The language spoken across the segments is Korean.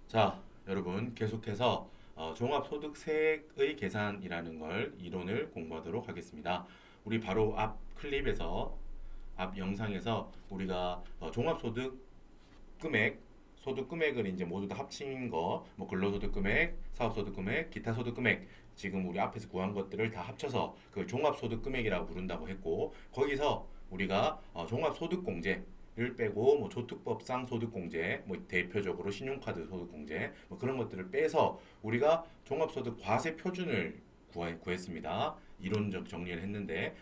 자, 여러분 계속해서 종합소득세액의 계산이라는 걸 이론을 공부하도록 하겠습니다. 우리 바로 앞 클립에서 앞 영상에서 우리가 종합소득 금액, 소득 금액을 이제 모두 다 합친 거, 뭐 근로소득 금액, 사업소득 금액, 기타 소득 금액 지금 우리 앞에서 구한 것들을 다 합쳐서 그걸 종합소득 금액이라고 부른다고 했고 거기서 우리가 종합소득공제 를 빼고 뭐 조특법상 소득공제, 뭐 대표적으로 신용카드 소득공제, 뭐 그런 것들을 빼서 우리가 종합소득 과세 표준을 구했습니다. 이론적 정리를 했는데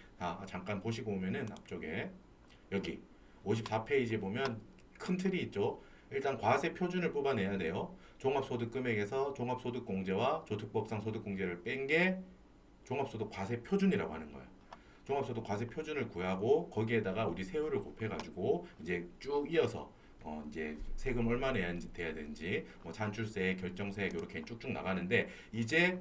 잠깐 보시고 오면은 앞쪽에 여기 54페이지에 보면 큰 틀이 있죠. 일단 과세 표준을 뽑아내야 돼요. 종합소득 금액에서 종합소득공제와 조특법상 소득공제를 뺀 게 종합소득 과세 표준이라고 하는 거예요. 종합소득 과세 표준을 구하고 거기에다가 우리 세율을 곱해가지고 이제 쭉 이어서 이제 세금 얼마 내야 돼야 되는지 뭐 산출세, 결정세 이렇게 쭉쭉 나가는데 이제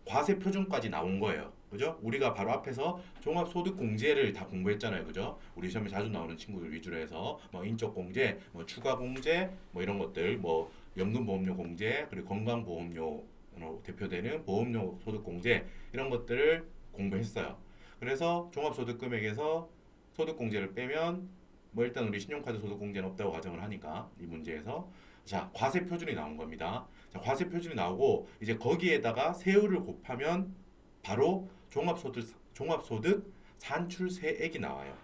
과세 표준까지 나온 거예요. 그죠? 우리가 바로 앞에서 종합소득공제를 다 공부했잖아요. 그죠? 우리 시험에 자주 나오는 친구들 위주로 해서 뭐 인적공제, 뭐 추가공제, 뭐 이런 것들, 뭐 연금보험료 공제, 그리고 건강보험료 대표되는 보험료 소득공제 이런 것들을 공부했어요. 그래서 종합소득금액에서 소득공제를 빼면 뭐 일단 우리 신용카드 소득공제는 없다고 가정을 하니까 이 문제에서 자 과세 표준이 나온 겁니다. 자 과세 표준이 나오고 이제 거기에다가 세율을 곱하면 바로 종합소득 산출세액이 나와요.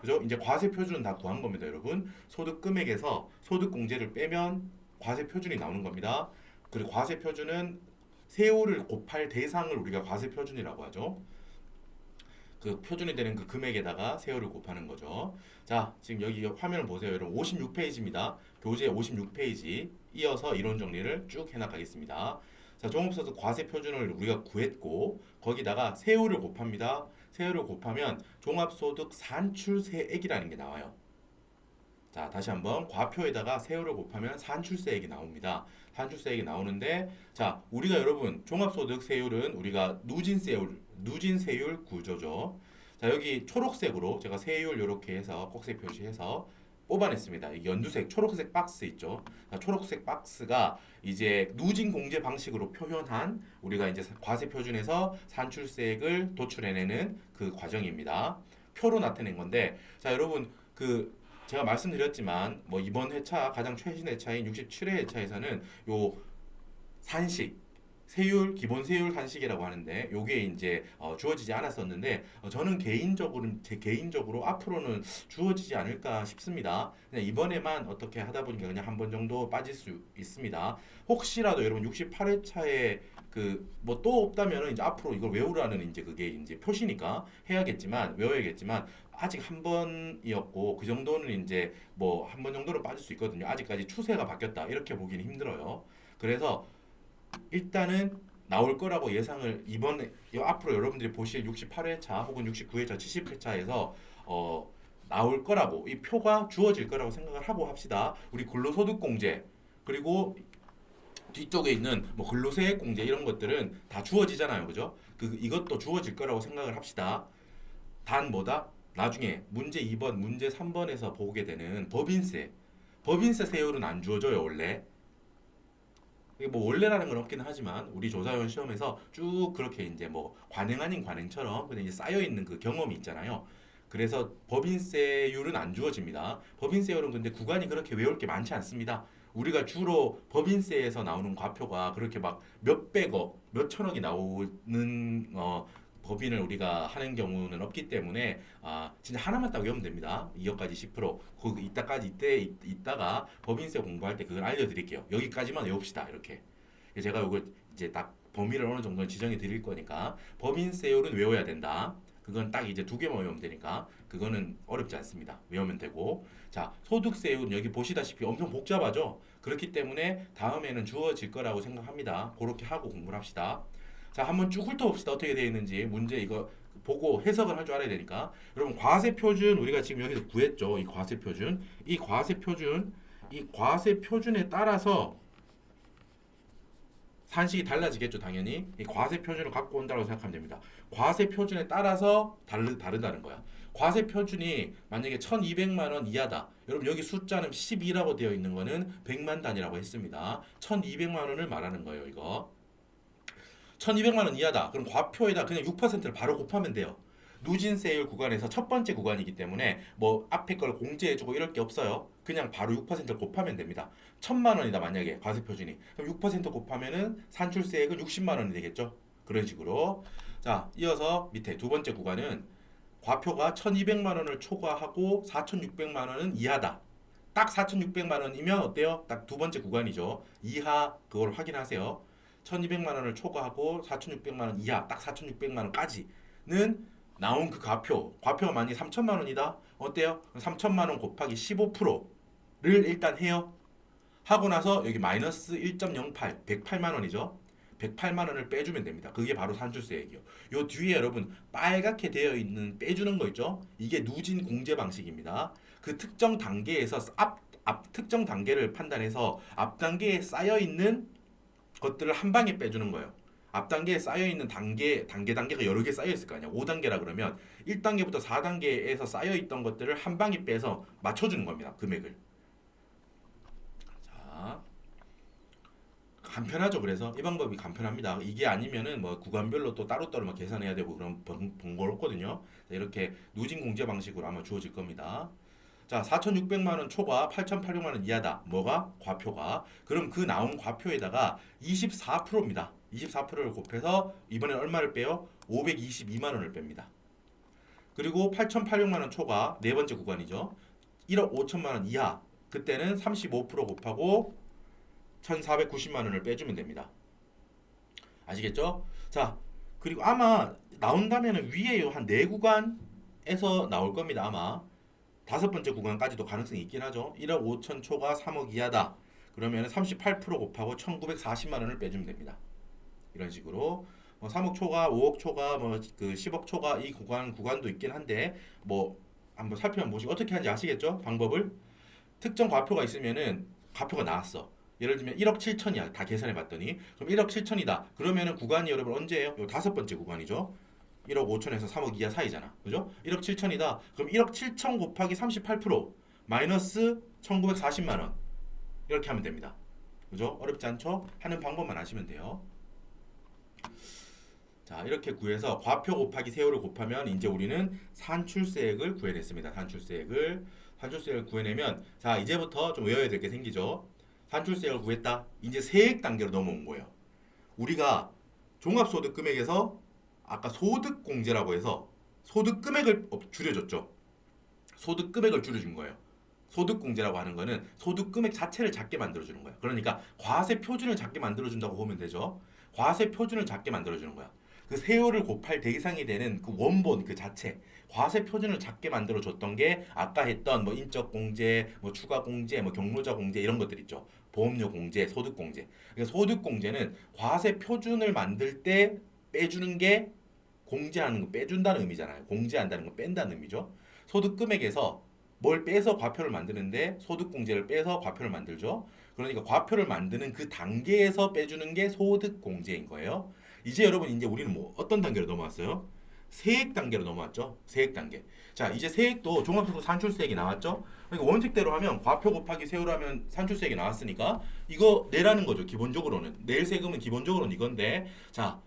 그죠? 이제 과세 표준은 다 구한 겁니다, 여러분. 소득 금액에서 소득 공제를 빼면 과세 표준이 나오는 겁니다. 그리고 과세 표준은 세율을 곱할 대상을 우리가 과세 표준이라고 하죠. 그 표준이 되는 그 금액에다가 세율을 곱하는 거죠. 자, 지금 여기 화면을 보세요. 여러분 56페이지입니다. 교재 56페이지 이어서 이론 정리를 쭉 해나가겠습니다. 자, 종합소득 과세 표준을 우리가 구했고 거기다가 세율을 곱합니다. 세율을 곱하면 종합소득 산출세액이라는 게 나와요. 자, 다시 한번 과표에다가 세율을 곱하면 산출세액이 나옵니다. 산출세액이 나오는데 자, 우리가 여러분 종합소득 세율은 우리가 누진세율 구조죠. 자, 여기 초록색으로 제가 세율 이렇게 해서 꼭색 표시해서 뽑아냈습니다. 연두색 초록색 박스 있죠. 자, 초록색 박스가 이제 누진 공제 방식으로 표현한 우리가 이제 과세 표준에서 산출세액을 도출해내는 그 과정입니다. 표로 나타낸 건데 자, 여러분 제가 말씀드렸지만 뭐 이번 회차 가장 최신 회차인 67회 회차에서는 요 산식 세율 기본 세율 산식이라고 하는데 요게 이제 주어지지 않았었는데 저는 제 개인적으로 앞으로는 주어지지 않을까 싶습니다. 그냥 이번에만 어떻게 하다 보니까 그냥 한 번 정도 빠질 수 있습니다. 혹시라도 여러분 68회차에 그 뭐 또 없다면은 이제 앞으로 이걸 외우라는 이제 그게 이제 표시니까 해야겠지만 외워야겠지만 아직 한 번이었고 그 정도는 이제 뭐 한 번 정도는 빠질 수 있거든요. 아직까지 추세가 바뀌었다 이렇게 보기는 힘들어요. 그래서 일단은 나올 거라고 예상을 이번에 앞으로 여러분들이 보실 68회차 혹은 69회차, 70회차에서 나올 거라고 이 표가 주어질 거라고 생각을 하고 합시다. 우리 근로소득공제 그리고 뒤쪽에 있는 뭐 근로세액공제 이런 것들은 다 주어지잖아요, 그죠? 이것도 주어질 거라고 생각을 합시다. 단 뭐다? 나중에 문제 2번, 문제 3번에서 보게 되는 법인세 세율은 안 주어져요, 원래. 이게 뭐 원래라는 건 없기는 하지만 우리 조사원 시험에서 쭉 그렇게 이제 뭐 관행 아닌 관행처럼 그냥 이제 쌓여 있는 그 경험이 있잖아요. 그래서 법인세율은 안 주어집니다. 법인세율은 근데 구간이 그렇게 외울 게 많지 않습니다. 우리가 주로 법인세에서 나오는 과표가 그렇게 막 몇백억, 몇천억이 나오는 법인을 우리가 하는 경우는 없기 때문에 진짜 하나만 딱 외우면 됩니다. 2억까지 10%. 이따가 법인세 공부할 때 그걸 알려드릴게요. 여기까지만 외웁시다. 이렇게. 제가 이걸 이제 딱 범위를 어느 정도 지정해 드릴 거니까 법인세율은 외워야 된다. 그건 딱 이제 두 개만 외우면 되니까 그거는 어렵지 않습니다. 외우면 되고 자 소득세율 여기 보시다시피 엄청 복잡하죠. 그렇기 때문에 다음에는 주어질 거라고 생각합니다. 그렇게 하고 공부를 합시다. 자, 한번 쭉 훑어봅시다. 어떻게 되어 있는지. 문제 이거 보고 해석을 할 줄 알아야 되니까. 여러분, 과세 표준 우리가 지금 여기서 구했죠. 이 과세 표준. 이 과세 표준에 따라서 산식이 달라지겠죠, 당연히. 이 과세 표준을 갖고 온다고 생각하면 됩니다. 과세 표준에 따라서 다르다는 거야. 과세 표준이 만약에 1,200만 원 이하다. 여러분 여기 숫자는 12라고 되어 있는 거는 100만 단위라고 했습니다. 1,200만 원을 말하는 거예요, 이거. 1,200만 원 이하다. 그럼 과표에다 그냥 6%를 바로 곱하면 돼요. 누진세율 구간에서 첫 번째 구간이기 때문에 뭐 앞에 걸 공제해주고 이럴 게 없어요. 그냥 바로 6%를 곱하면 됩니다. 1,000만 원이다 만약에 과세 표준이. 그럼 6% 곱하면은 산출세액은 60만 원이 되겠죠. 그런 식으로. 자, 이어서 밑에 두 번째 구간은 과표가 1,200만 원을 초과하고 4,600만 원은 이하다. 딱 4,600만 원이면 어때요? 딱 두 번째 구간이죠. 이하 그걸 확인하세요. 1,200만 원을 초과하고 4,600만 원 이하, 딱 4,600만 원까지는 나온 그 과표가 만약에 3천만 원이다. 어때요? 3천만 원 곱하기 15%를 일단 해요. 하고 나서 여기 마이너스 1.08, 108만 원이죠. 108만 원을 빼주면 됩니다. 그게 바로 산출세액이요. 요 뒤에 여러분 빨갛게 되어 있는 빼주는 거 있죠? 이게 누진 공제 방식입니다. 그 특정 단계에서 특정 단계를 판단해서 앞 단계에 쌓여 있는 것들을 한 방에 빼주는 거예요. 앞 단계에 쌓여 있는 단계가 여러 개 쌓여 있을 거 아니야. 5단계라 그러면 1단계부터 4단계에서 쌓여 있던 것들을 한 방에 빼서 맞춰주는 겁니다. 금액을. 자, 간편하죠. 그래서 이 방법이 간편합니다. 이게 아니면은 뭐 구간별로 또 따로따로 막 계산해야 되고 그런 번거롭거든요. 이렇게 누진 공제 방식으로 아마 주어질 겁니다. 자, 4,600만 원 초과 8,800만 원 이하다. 뭐가? 과표가. 그럼 그 나온 과표에다가 24%입니다. 24%를 곱해서 이번에 얼마를 빼요? 522만 원을 뺍니다. 그리고 8,800만 원 초과 네 번째 구간이죠. 1억 5천만 원 이하. 그때는 35% 곱하고 1,490만 원을 빼주면 됩니다. 아시겠죠? 자, 그리고 아마 나온다면 위에 한 네 구간에서 나올 겁니다. 아마. 다섯 번째 구간까지도 가능성이 있긴 하죠. 1억 5천 초과 3억 이하다. 그러면 38% 곱하고 1,940만 원을 빼주면 됩니다. 이런 식으로 3억 초과, 5억 초과, 그 10억 초과 이 구간도 있긴 한데 뭐 한번 살펴보면 보시고 어떻게 하는지 아시겠죠? 방법을 특정 과표가 있으면은 과표가 나왔어. 예를 들면 1억 7천이야. 다 계산해 봤더니 그럼 1억 7천이다. 그러면은 구간이 여러분 언제예요? 요 다섯 번째 구간이죠. 1억 5천에서 3억 이하 사이잖아. 그죠? 1억 7천이다. 그럼 1억 7천 곱하기 38% 마이너스 1,940만 원. 이렇게 하면 됩니다. 그죠? 어렵지 않죠? 하는 방법만 아시면 돼요. 자, 이렇게 구해서 과표 곱하기 세율을 곱하면 이제 우리는 산출세액을 구해냈습니다. 산출세액을 구해내면 자, 이제부터 좀 외워야 될 게 생기죠. 산출세액을 구했다. 이제 세액 단계로 넘어온 거예요. 우리가 종합소득금액에서 아까 소득공제라고 해서 소득금액을 줄여줬죠. 소득금액을 줄여준 거예요. 소득공제라고 하는 거는 소득금액 자체를 작게 만들어주는 거예요. 그러니까 과세 표준을 작게 만들어준다고 보면 되죠. 과세 표준을 작게 만들어주는 거야. 그 세율을 곱할 대상이 되는 그 원본 그 자체 과세 표준을 작게 만들어줬던 게 아까 했던 뭐 인적 공제, 뭐 추가 공제, 뭐 경로자 공제 이런 것들 있죠. 보험료 공제, 소득 공제. 그러니까 소득 공제는 과세 표준을 만들 때 빼주는 게 공제하는 거 빼준다는 의미잖아요. 공제한다는 건 뺀다는 의미죠. 소득 금액에서 뭘 빼서 과표를 만드는데 소득 공제를 빼서 과표를 만들죠. 그러니까 과표를 만드는 그 단계에서 빼주는 게 소득 공제인 거예요. 이제 여러분 이제 우리는 뭐 어떤 단계로 넘어왔어요? 세액 단계로 넘어왔죠. 세액 단계. 자, 이제 세액도 종합소득 산출세액이 나왔죠. 그러니까 원칙대로 하면 과표 곱하기 세율 하면 산출세액이 나왔으니까 이거 내라는 거죠. 기본적으로는 낼 세금은 기본적으로는 이건데 자,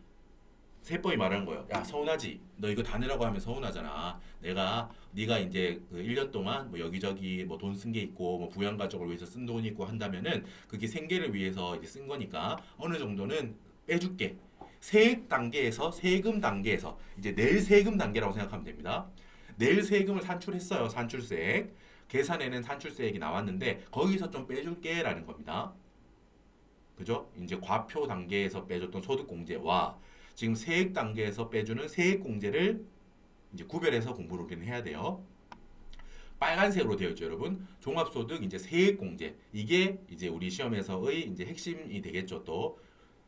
세법이 말하는 거예요. 야, 서운하지? 너 이거 다 내라고 하면 서운하잖아. 네가 이제 그 1년 동안 뭐 여기저기 뭐 돈 쓴 게 있고 뭐 부양가족을 위해서 쓴 돈이 있고 한다면은 그게 생계를 위해서 이제 쓴 거니까 어느 정도는 빼줄게. 세액 단계에서 세금 단계에서 이제 낼 세금 단계라고 생각하면 됩니다. 낼 세금을 산출했어요. 산출세액. 계산에는 산출세액이 나왔는데 거기서 좀 빼줄게라는 겁니다. 그죠? 이제 과표 단계에서 빼줬던 소득공제와 지금 세액 단계에서 빼주는 세액공제를 이제 구별해서 공부를 우리는 해야 돼요. 빨간색으로 되어 있죠, 여러분. 종합소득 이제 세액공제 이게 이제 우리 시험에서의 이제 핵심이 되겠죠, 또.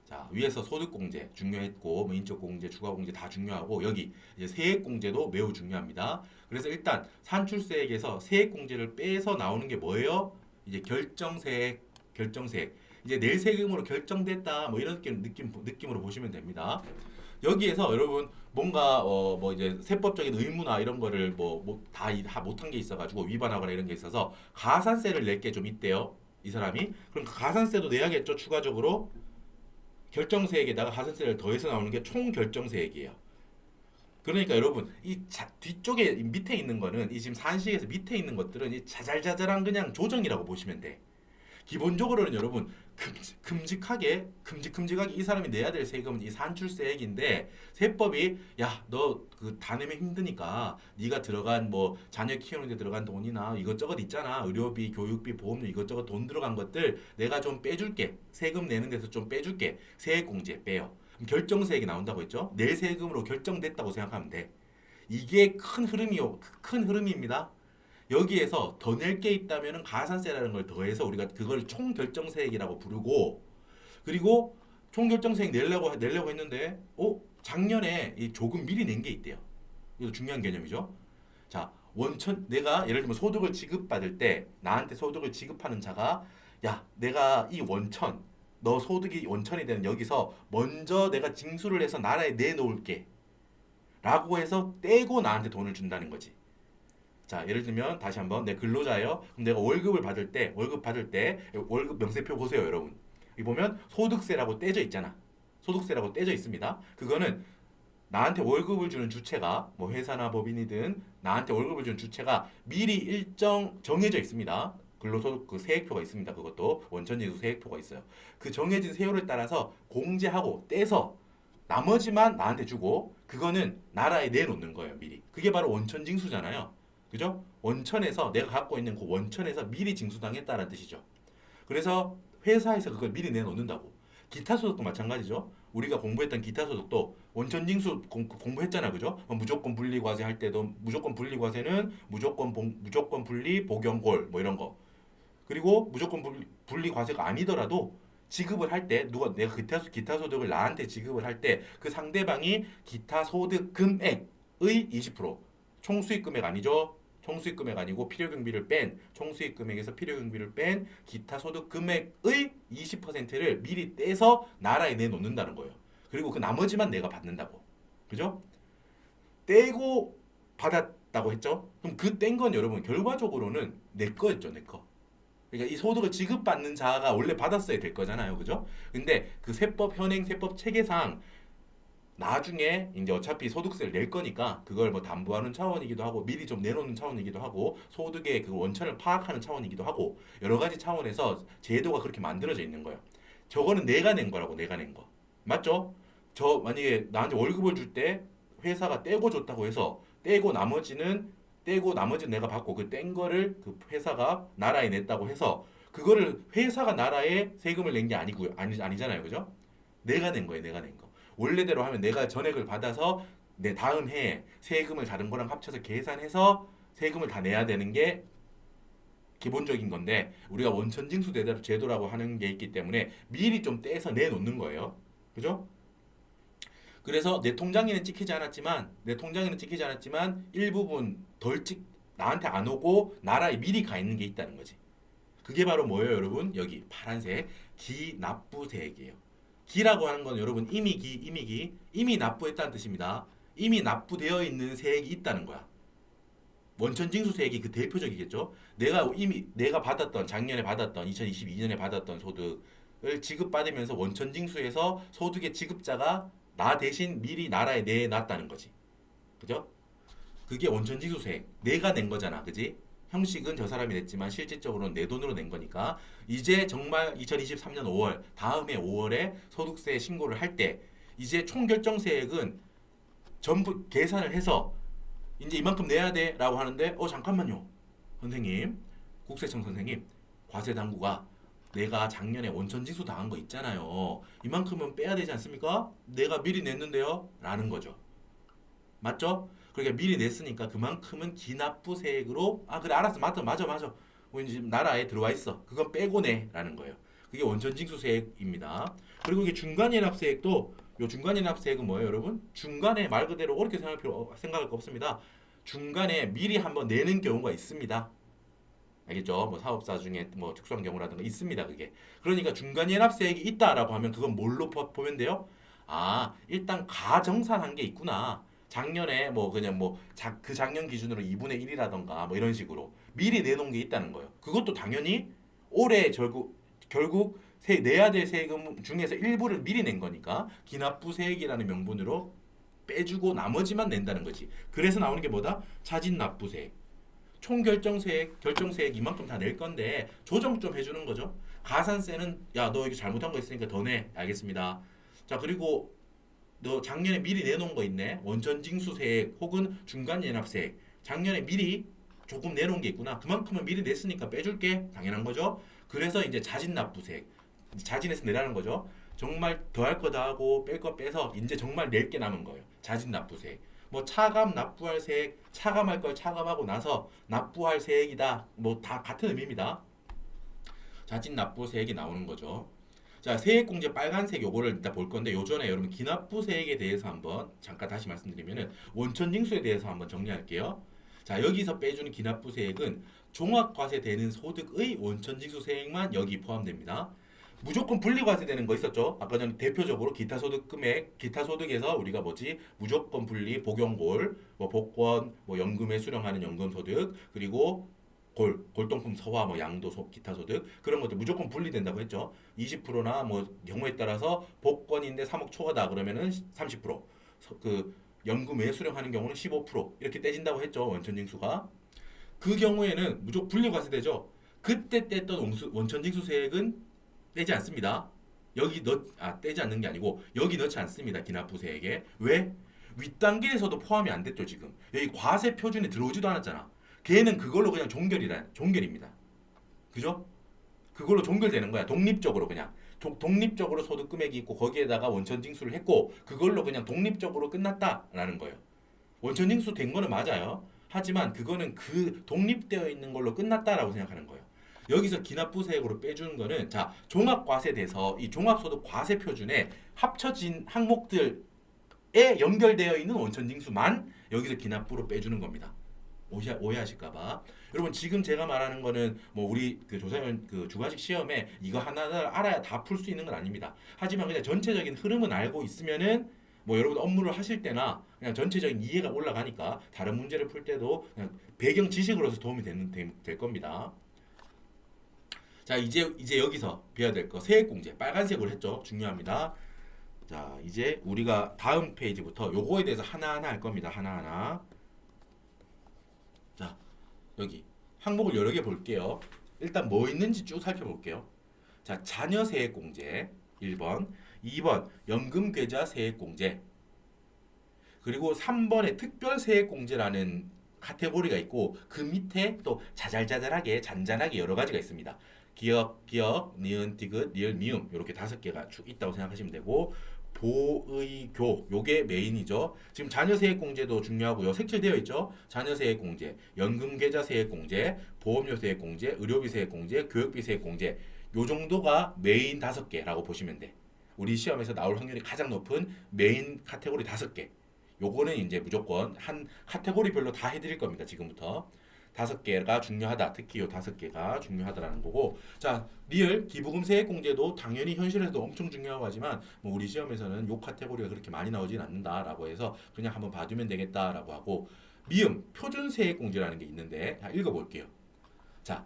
자, 위에서 소득공제 중요했고, 뭐 인적공제, 추가공제 다 중요하고 여기 이제 세액공제도 매우 중요합니다. 그래서 일단 산출세액에서 세액공제를 빼서 나오는 게 뭐예요? 이제 결정세액. 이제 낼 세금으로 결정됐다 뭐 이런 느낌으로 보시면 됩니다. 여기에서 여러분 뭔가 뭐 이제 세법적인 의무나 이런 거를 다 못한 게 있어가지고 위반하거나 이런 게 있어서 가산세를 낼 게 좀 있대요. 이 사람이. 그럼 그 가산세도 내야겠죠. 추가적으로 결정세액에다가 가산세를 더해서 나오는 게 총 결정세액이에요. 그러니까 여러분 뒤쪽에 밑에 있는 거는 이 지금 산식에서 밑에 있는 것들은 이 자잘자잘한 그냥 조정이라고 보시면 돼. 기본적으로는 여러분 큼직하게 이 사람이 내야 될 세금은 이 산출세액인데 세법이 야 너 그 다 내면 힘드니까 네가 들어간 뭐 자녀 키우는데 들어간 돈이나 이것저것 있잖아 의료비 교육비 보험료 이것저것 돈 들어간 것들 내가 좀 빼줄게 세금 내는 데서 좀 빼줄게 세액공제 빼요. 그럼 결정세액이 나온다고 했죠. 내 세금으로 결정됐다고 생각하면 돼. 이게 큰 흐름입니다. 여기에서 더 낼 게 있다면 가산세라는 걸 더해서 우리가 그걸 총결정세액이라고 부르고 그리고 총결정세액 내려고 했는데 작년에 조금 미리 낸 게 있대요. 이거 중요한 개념이죠. 자, 내가 예를 들면 소득을 지급받을 때 나한테 소득을 지급하는 자가 야, 내가 이 원천 너 소득이 원천이 되는 여기서 먼저 내가 징수를 해서 나라에 내놓을게 라고 해서 떼고 나한테 돈을 준다는 거지. 자, 예를 들면 다시 한번 내 근로자예요. 그럼 내가 월급 받을 때 월급 명세표 보세요, 여러분. 이 보면 소득세라고 떼져 있잖아. 소득세라고 떼져 있습니다. 그거는 나한테 월급을 주는 주체가 뭐 회사나 법인이든 나한테 월급을 주는 주체가 미리 일정 정해져 있습니다. 근로소득 그 세액표가 있습니다. 그것도 원천징수 세액표가 있어요. 그 정해진 세율을 따라서 공제하고 떼서 나머지만 나한테 주고 그거는 나라에 내놓는 거예요, 미리. 그게 바로 원천징수잖아요. 그죠? 원천에서 내가 갖고 있는 그 원천에서 미리 징수당했다는 뜻이죠. 그래서 회사에서 그걸 미리 내놓는다고. 기타 소득도 마찬가지죠. 우리가 공부했던 기타 소득도 원천징수 공부했잖아, 그죠? 무조건 분리과세 할 때도 무조건 분리과세는 무조건 분리 복용골 뭐 이런 거. 그리고 무조건 분리과세가 아니더라도 지급을 할 때 내가 기타 소득을 나한테 지급을 할 때 그 상대방이 기타 소득 금액의 20% 총수익 금액 아니죠? 총수익 금액 아니고 필요경비를 뺀 총수익 금액에서 필요경비를 뺀 기타 소득 금액의 20%를 미리 떼서 나라에 내놓는다는 거예요. 그리고 그 나머지만 내가 받는다고. 그죠? 떼고 받았다고 했죠? 그럼 그 뗀 건 여러분 결과적으로는 내 거였죠, 내 거. 그러니까 이 소득을 지급받는 자가 원래 받았어야 될 거잖아요. 그죠? 근데 그 현행 세법 체계상 나중에 이제 어차피 소득세를 낼 거니까 그걸 뭐 담보하는 차원이기도 하고 미리 좀 내놓는 차원이기도 하고 소득의 그 원천을 파악하는 차원이기도 하고 여러 가지 차원에서 제도가 그렇게 만들어져 있는 거예요. 저거는 내가 낸 거라고 내가 낸 거. 맞죠? 저 만약에 나한테 월급을 줄 때 회사가 떼고 줬다고 해서 떼고 나머지는 내가 받고 그 뗀 거를 그 회사가 나라에 냈다고 해서 그거를 회사가 나라에 세금을 낸 게 아니잖아요. 그죠? 내가 낸 거예요. 내가 낸 거. 원래대로 하면 내가 전액을 받아서 내 다음 해에 세금을 다른 거랑 합쳐서 계산해서 세금을 다 내야 되는 게 기본적인 건데 우리가 원천징수 제도라고 하는 게 있기 때문에 미리 좀 떼서 내놓는 거예요. 그죠? 그래서 내 통장에는 찍히지 않았지만 일부분 나한테 안 오고 나라에 미리 가 있는 게 있다는 거지. 그게 바로 뭐예요, 여러분? 여기 파란색 기납부세액이에요. 기라고 하는 건 여러분 이미 납부했다는 뜻입니다. 이미 납부되어 있는 세액이 있다는 거야. 원천징수 세액이 그 대표적이겠죠. 내가 받았던 작년에 받았던 2022년에 받았던 소득을 지급받으면서 원천징수해서 소득의 지급자가 나 대신 미리 나라에 내놨다는 거지. 그죠? 그게 원천징수 세액. 내가 낸 거잖아. 그지? 형식은 저 사람이 냈지만 실질적으로는 내 돈으로 낸 거니까 이제 정말 2023년 5월 다음해 5월에 소득세 신고를 할 때 이제 총결정세액은 전부 계산을 해서 이제 이만큼 내야 돼라고 하는데 잠깐만요. 선생님, 국세청 선생님, 과세당국아 내가 작년에 원천징수 당한 거 있잖아요. 이만큼은 빼야 되지 않습니까? 내가 미리 냈는데요. 라는 거죠. 맞죠? 그러니까 미리 냈으니까 그만큼은 기납부세액으로 그래 알았어 맞아 지금 나라에 들어와 있어 그건 빼고 내라는 거예요. 그게 원천징수세액입니다. 그리고 이게 중간연합세액도 요 중간연합세액은 뭐예요, 여러분? 중간에 말 그대로 어렵게 생각할 거 없습니다. 중간에 미리 한번 내는 경우가 있습니다. 알겠죠? 뭐 사업자 중에 뭐 특수한 경우라든가 있습니다. 그게. 그러니까 중간 연합세액이 있다라고 하면 그건 뭘로 보면 돼요? 아, 일단 가정산한 게 있구나. 작년에 뭐 그냥 뭐 그 작년 기준으로 2분의 1이라던가 뭐 이런 식으로 미리 내놓은 게 있다는 거예요. 그것도 당연히 올해 결국 내야 될 세금 중에서 일부를 미리 낸 거니까 기납부세액이라는 명분으로 빼주고 나머지만 낸다는 거지. 그래서 나오는 게 뭐다? 차진납부세액. 총 결정세액 이만큼 다 낼 건데 조정 좀 해주는 거죠. 가산세는 야 너 이거 잘못한 거 있으니까 더 내. 알겠습니다. 자 그리고 너 작년에 미리 내놓은 거 있네. 원천징수세액 혹은 중간연합세액. 작년에 미리 조금 내놓은 게 있구나. 그만큼은 미리 냈으니까 빼줄게. 당연한 거죠. 그래서 이제 자진납부세액. 자진해서 내라는 거죠. 정말 더 할 거 다 하고 뺄 거 빼서 이제 정말 낼 게 남은 거예요. 자진납부세액. 뭐 차감 납부할 세액, 차감할 걸 차감하고 나서 납부할 세액이다. 뭐 다 같은 의미입니다. 자진납부세액이 나오는 거죠. 자, 세액공제 빨간색 요거를 일단 볼 건데 요전에 여러분 기납부세액에 대해서 한번 잠깐 다시 말씀드리면은 원천징수에 대해서 한번 정리할게요. 자, 여기서 빼주는 기납부세액은 종합과세되는 소득의 원천징수세액만 여기 포함됩니다. 무조건 분리과세되는 거 있었죠. 아까 전에 대표적으로 기타 소득 금액, 기타 소득에서 우리가 뭐지 무조건 분리, 복용골, 뭐 복권, 뭐 연금에 수령하는 연금소득, 그리고 골동품 서화, 뭐 양도 기타 소득 그런 것들 무조건 분리된다고 했죠. 20%나 뭐 경우에 따라서 복권인데 3억 초과다 그러면은 30%, 그 연금에 수령하는 경우는 15% 이렇게 떼진다고 했죠. 원천징수가. 그 경우에는 무조건 분리과세되죠. 그때 뗐던 원천징수세액은 떼지 않습니다. 떼지 않는 게 아니고 여기 넣지 않습니다. 기납부세액에. 왜? 윗단계에서도 포함이 안 됐죠, 지금. 여기 과세 표준에 들어오지도 않았잖아. 걔는 그걸로 그냥 종결입니다. 그죠? 그걸로 종결되는 거야. 독립적으로 그냥. 독립적으로 소득 금액이 있고 거기에다가 원천 징수를 했고 그걸로 그냥 독립적으로 끝났다라는 거예요. 원천 징수 된 거는 맞아요. 하지만 그거는 그 독립되어 있는 걸로 끝났다라고 생각하는 거예요. 여기서 기납부세액으로 빼주는 거는 자 종합과세돼서 이 종합소득 과세 표준에 합쳐진 항목들에 연결되어 있는 원천징수만 여기서 기납부로 빼주는 겁니다. 오해하실까봐. 여러분 지금 제가 말하는 거는 뭐 우리 그 조사원 그 주관식 시험에 이거 하나를 알아야 다 풀 수 있는 건 아닙니다. 하지만 그냥 전체적인 흐름은 알고 있으면은 뭐 여러분 업무를 하실 때나 그냥 전체적인 이해가 올라가니까 다른 문제를 풀 때도 그냥 배경 지식으로서 도움이 될 겁니다. 자 이제 여기서 배워야 될 거 세액공제 빨간색으로 했죠. 중요합니다. 자 이제 우리가 다음 페이지부터 요거에 대해서 하나하나 할 겁니다. 하나하나. 자 여기 항목을 여러 개 볼게요. 일단 뭐 있는지 쭉 살펴볼게요. 자 자녀세액공제 1번 2번 연금계좌 세액공제 그리고 3번에 특별세액공제라는 카테고리가 있고 그 밑에 또 자잘자잘하게 잔잔하게 여러 가지가 있습니다. 기억, 니은, 디귿, 리을, 미음 이렇게 5개가 쭉 있다고 생각하시면 되고 보의교 요게 메인이죠. 지금 자녀세액공제도 중요하고요. 색칠되어 있죠. 자녀세액공제, 연금계좌세액공제, 보험료세액공제, 의료비세액공제, 교육비세액공제 요 정도가 메인 5개라고 보시면 돼. 우리 시험에서 나올 확률이 가장 높은 메인 카테고리 5개. 요거는 이제 무조건 한 카테고리별로 다 해드릴 겁니다. 지금부터 5개가 중요하다. 특히 요 5개가 중요하다라는 거고. 자, 리얼 기부금 세액공제도 당연히 현실에서도 엄청 중요하고 하지만 뭐 우리 시험에서는 요 카테고리가 그렇게 많이 나오진 않는다라고 해서 그냥 한번 봐두면 되겠다라고 하고 미음 표준 세액공제라는 게 있는데 자, 읽어볼게요. 자,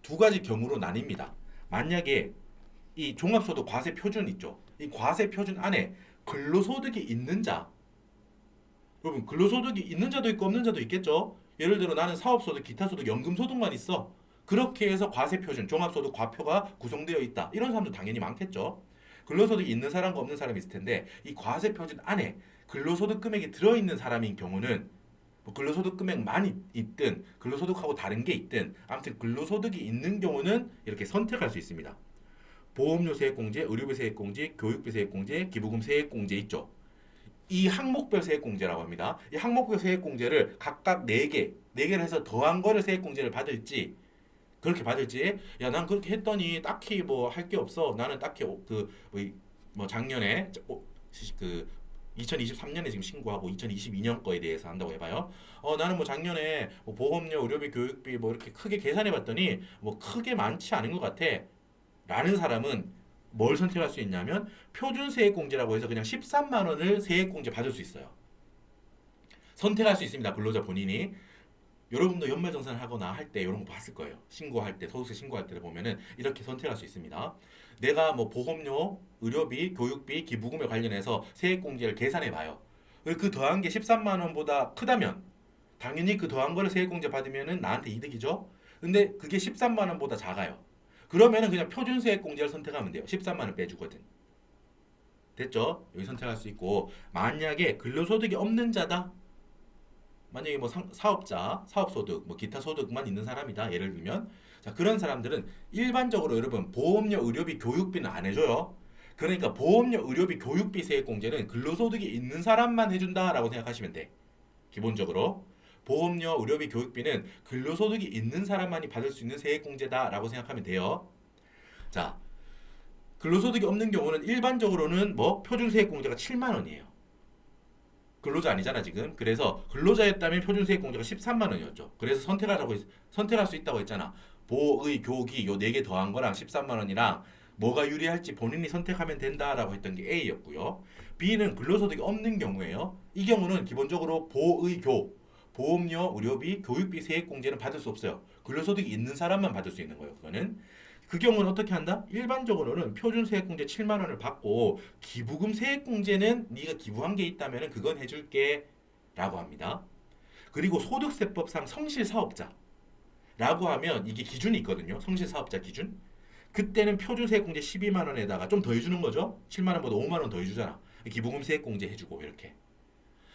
2가지 경우로 나뉩니다. 만약에 이 종합소득 과세 표준 있죠. 이 과세 표준 안에 근로소득이 있는 자 여러분 근로소득이 있는 자도 있고 없는 자도 있겠죠. 예를 들어 나는 사업소득, 기타소득, 연금소득만 있어. 그렇게 해서 과세표준, 종합소득 과표가 구성되어 있다. 이런 사람도 당연히 많겠죠. 근로소득이 있는 사람과 없는 사람이 있을 텐데 이 과세표준 안에 근로소득 금액이 들어있는 사람인 경우는 뭐 근로소득 금액만 있든 근로소득하고 다른 게 있든 아무튼 근로소득이 있는 경우는 이렇게 선택할 수 있습니다. 보험료 세액공제, 의료비 세액공제, 교육비 세액공제, 기부금 세액공제 있죠. 이 항목별 세액공제라고 합니다. 이 항목별 세액공제를 각각 4개를 해서 더한 거를 세액공제를 받을지 그렇게 받을지 야 난 그렇게 했더니 딱히 뭐 할 게 없어 나는 딱히 그 뭐 작년에 그 2023년에 지금 신고하고 2022년 거에 대해서 한다고 해봐요. 나는 뭐 작년에 뭐 보험료, 의료비, 교육비 뭐 이렇게 크게 계산해봤더니 뭐 크게 많지 않은 것 같아. 라는 사람은 뭘 선택할 수 있냐면 표준세액공제라고 해서 그냥 13만 원을 세액공제 받을 수 있어요. 선택할 수 있습니다. 근로자 본인이. 여러분도 연말정산을 하거나 할 때 이런 거 봤을 거예요. 신고할 때, 소득세 신고할 때 보면은 이렇게 선택할 수 있습니다. 내가 뭐 보험료, 의료비, 교육비, 기부금에 관련해서 세액공제를 계산해 봐요. 그 더한 게 13만 원보다 크다면 당연히 그 더한 거를 세액공제 받으면은 나한테 이득이죠. 근데 그게 13만 원보다 작아요. 그러면은 그냥 표준세액공제를 선택하면 돼요. 13만 원 빼주거든. 됐죠? 여기 선택할 수 있고 만약에 근로소득이 없는 자다. 만약에 뭐 사업자, 사업소득, 뭐 기타 소득만 있는 사람이다. 예를 들면 자 그런 사람들은 일반적으로 여러분 보험료, 의료비, 교육비는 안 해줘요. 그러니까 보험료, 의료비, 교육비 세액공제는 근로소득이 있는 사람만 해준다라고 생각하시면 돼. 기본적으로 보험료, 의료비, 교육비는 근로소득이 있는 사람만이 받을 수 있는 세액공제다라고 생각하면 돼요. 자 근로소득이 없는 경우는 일반적으로는 뭐 표준세액공제가 7만 원이에요. 근로자 아니잖아 지금. 그래서 근로자였다면 표준세액공제가 13만 원이었죠. 그래서 선택할 수 있다고 했잖아. 보의 교기 요 네 개 더한 거랑 13만 원이랑 뭐가 유리할지 본인이 선택하면 된다라고 했던 게 A였고요. B는 근로소득이 없는 경우예요. 이 경우는 기본적으로 보의 교 보험료, 의료비, 교육비 세액공제는 받을 수 없어요. 근로소득이 있는 사람만 받을 수 있는 거예요. 그거는. 그 경우는 어떻게 한다? 일반적으로는 표준세액공제 7만 원을 받고 기부금 세액공제는 네가 기부한 게 있다면 그건 해줄게 라고 합니다. 그리고 소득세법상 성실사업자라고 하면 이게 기준이 있거든요. 성실사업자 기준. 그때는 표준세액공제 12만 원에다가 좀 더 해주는 거죠. 7만 원보다 5만 원 더 해주잖아. 기부금 세액공제 해주고 이렇게.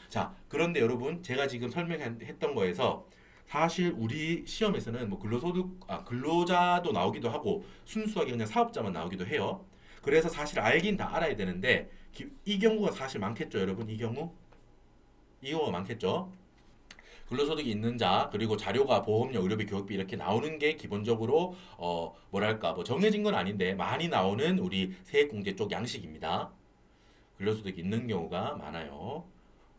자, 그런데 여러분 제가 지금 설명했던 거에서 사실 우리 시험에서는 뭐 근로자도 나오기도 하고 순수하게 그냥 사업자만 나오기도 해요. 그래서 사실 알긴 다 알아야 되는데 이 경우가 사실 많겠죠, 여러분. 이 경우가 많겠죠. 근로소득이 있는 자 그리고 자료가 보험료, 의료비, 교육비 이렇게 나오는 게 기본적으로 뭐랄까 뭐 정해진 건 아닌데 많이 나오는 우리 세액공제 쪽 양식입니다. 근로소득이 있는 경우가 많아요.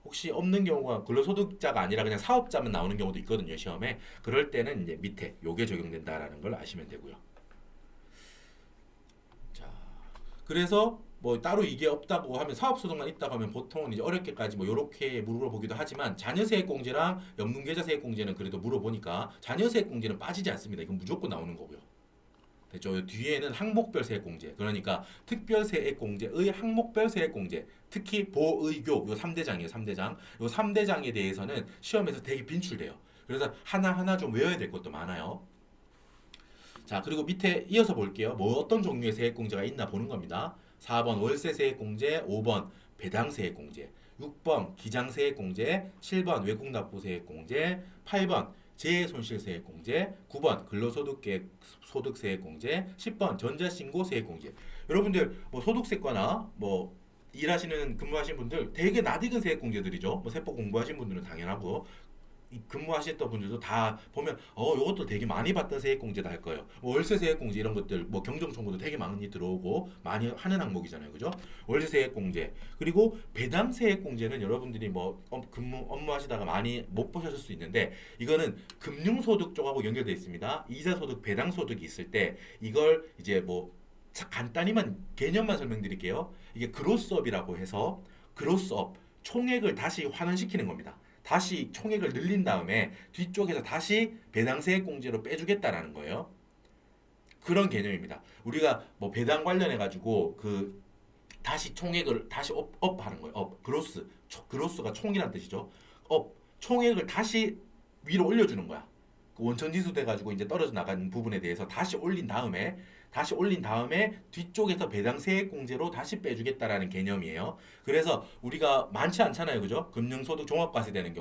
혹시 없는 경우가 근로소득자가 아니라 그냥 사업자만 나오는 경우도 있거든요, 시험에. 그럴 때는 이제 밑에 요게 적용된다라는 걸 아시면 되고요. 자, 그래서 뭐 따로 이게 없다고 하면 사업소득만 있다고 하면 보통은 이제 어렵게까지 뭐 요렇게 물어보기도 하지만 자녀세액공제랑 연금계좌세액공제는 그래도 물어보니까 자녀세액공제는 빠지지 않습니다. 이건 무조건 나오는 거고요. 됐죠? 뒤에는 항목별 세액공제 그러니까 특별세액공제의 항목별 세액공제 특히 보의교 요 3대장이에요. 3대장 요 3대장에 대해서는 시험에서 되게 빈출돼요. 그래서 하나하나 좀 외워야 될 것도 많아요. 자 그리고 밑에 이어서 볼게요. 뭐 어떤 종류의 세액공제가 있나 보는 겁니다. 4번 월세세액공제 5번 배당세액공제 6번 기장세액공제 7번 외국납부세액공제 8번 재해손실세액공제 9번 근로소득세액공제 10번 전자신고세액공제 여러분들 뭐 소득세과나 뭐 일하시는 근무하시는 분들 되게 낯익은 세액공제들이죠. 뭐 세법 공부하신 분들은 당연하고 근무하셨던 분들도 다 보면 요것도 되게 많이 받던 세액공제다 할 거예요. 뭐 월세 세액공제 이런 것들 뭐 경정청구도 되게 많이 들어오고 많이 하는 항목이잖아요. 그죠? 월세 세액공제 그리고 배당 세액공제는 여러분들이 뭐 업무하시다가 많이 못 보셨을 수 있는데 이거는 금융소득 쪽하고 연결되어 있습니다. 이자소득, 배당소득이 있을 때 이걸 이제 뭐 간단히만 개념만 설명드릴게요. 이게 그로스업이라고 해서 그로스업 총액을 다시 환원시키는 겁니다. 다시 총액을 늘린 다음에 뒤쪽에서 다시 배당세액공제로 빼주겠다라는 거예요. 그런 개념입니다. 우리가 뭐 배당 관련해 가지고 그 다시 총액을 다시 업하는 거예요. 그로스가 총이란 뜻이죠. 총액을 다시 위로 올려주는 거야. 그 원천지수 돼가지고 이제 떨어져 나가는 부분에 대해서 다시 올린 다음에 뒤쪽에서 배당세액공제로 다시 빼주겠다라는 개념이에요. 그래서 우리가 많지 않잖아요, 그죠? 금융소득 종합과세 되는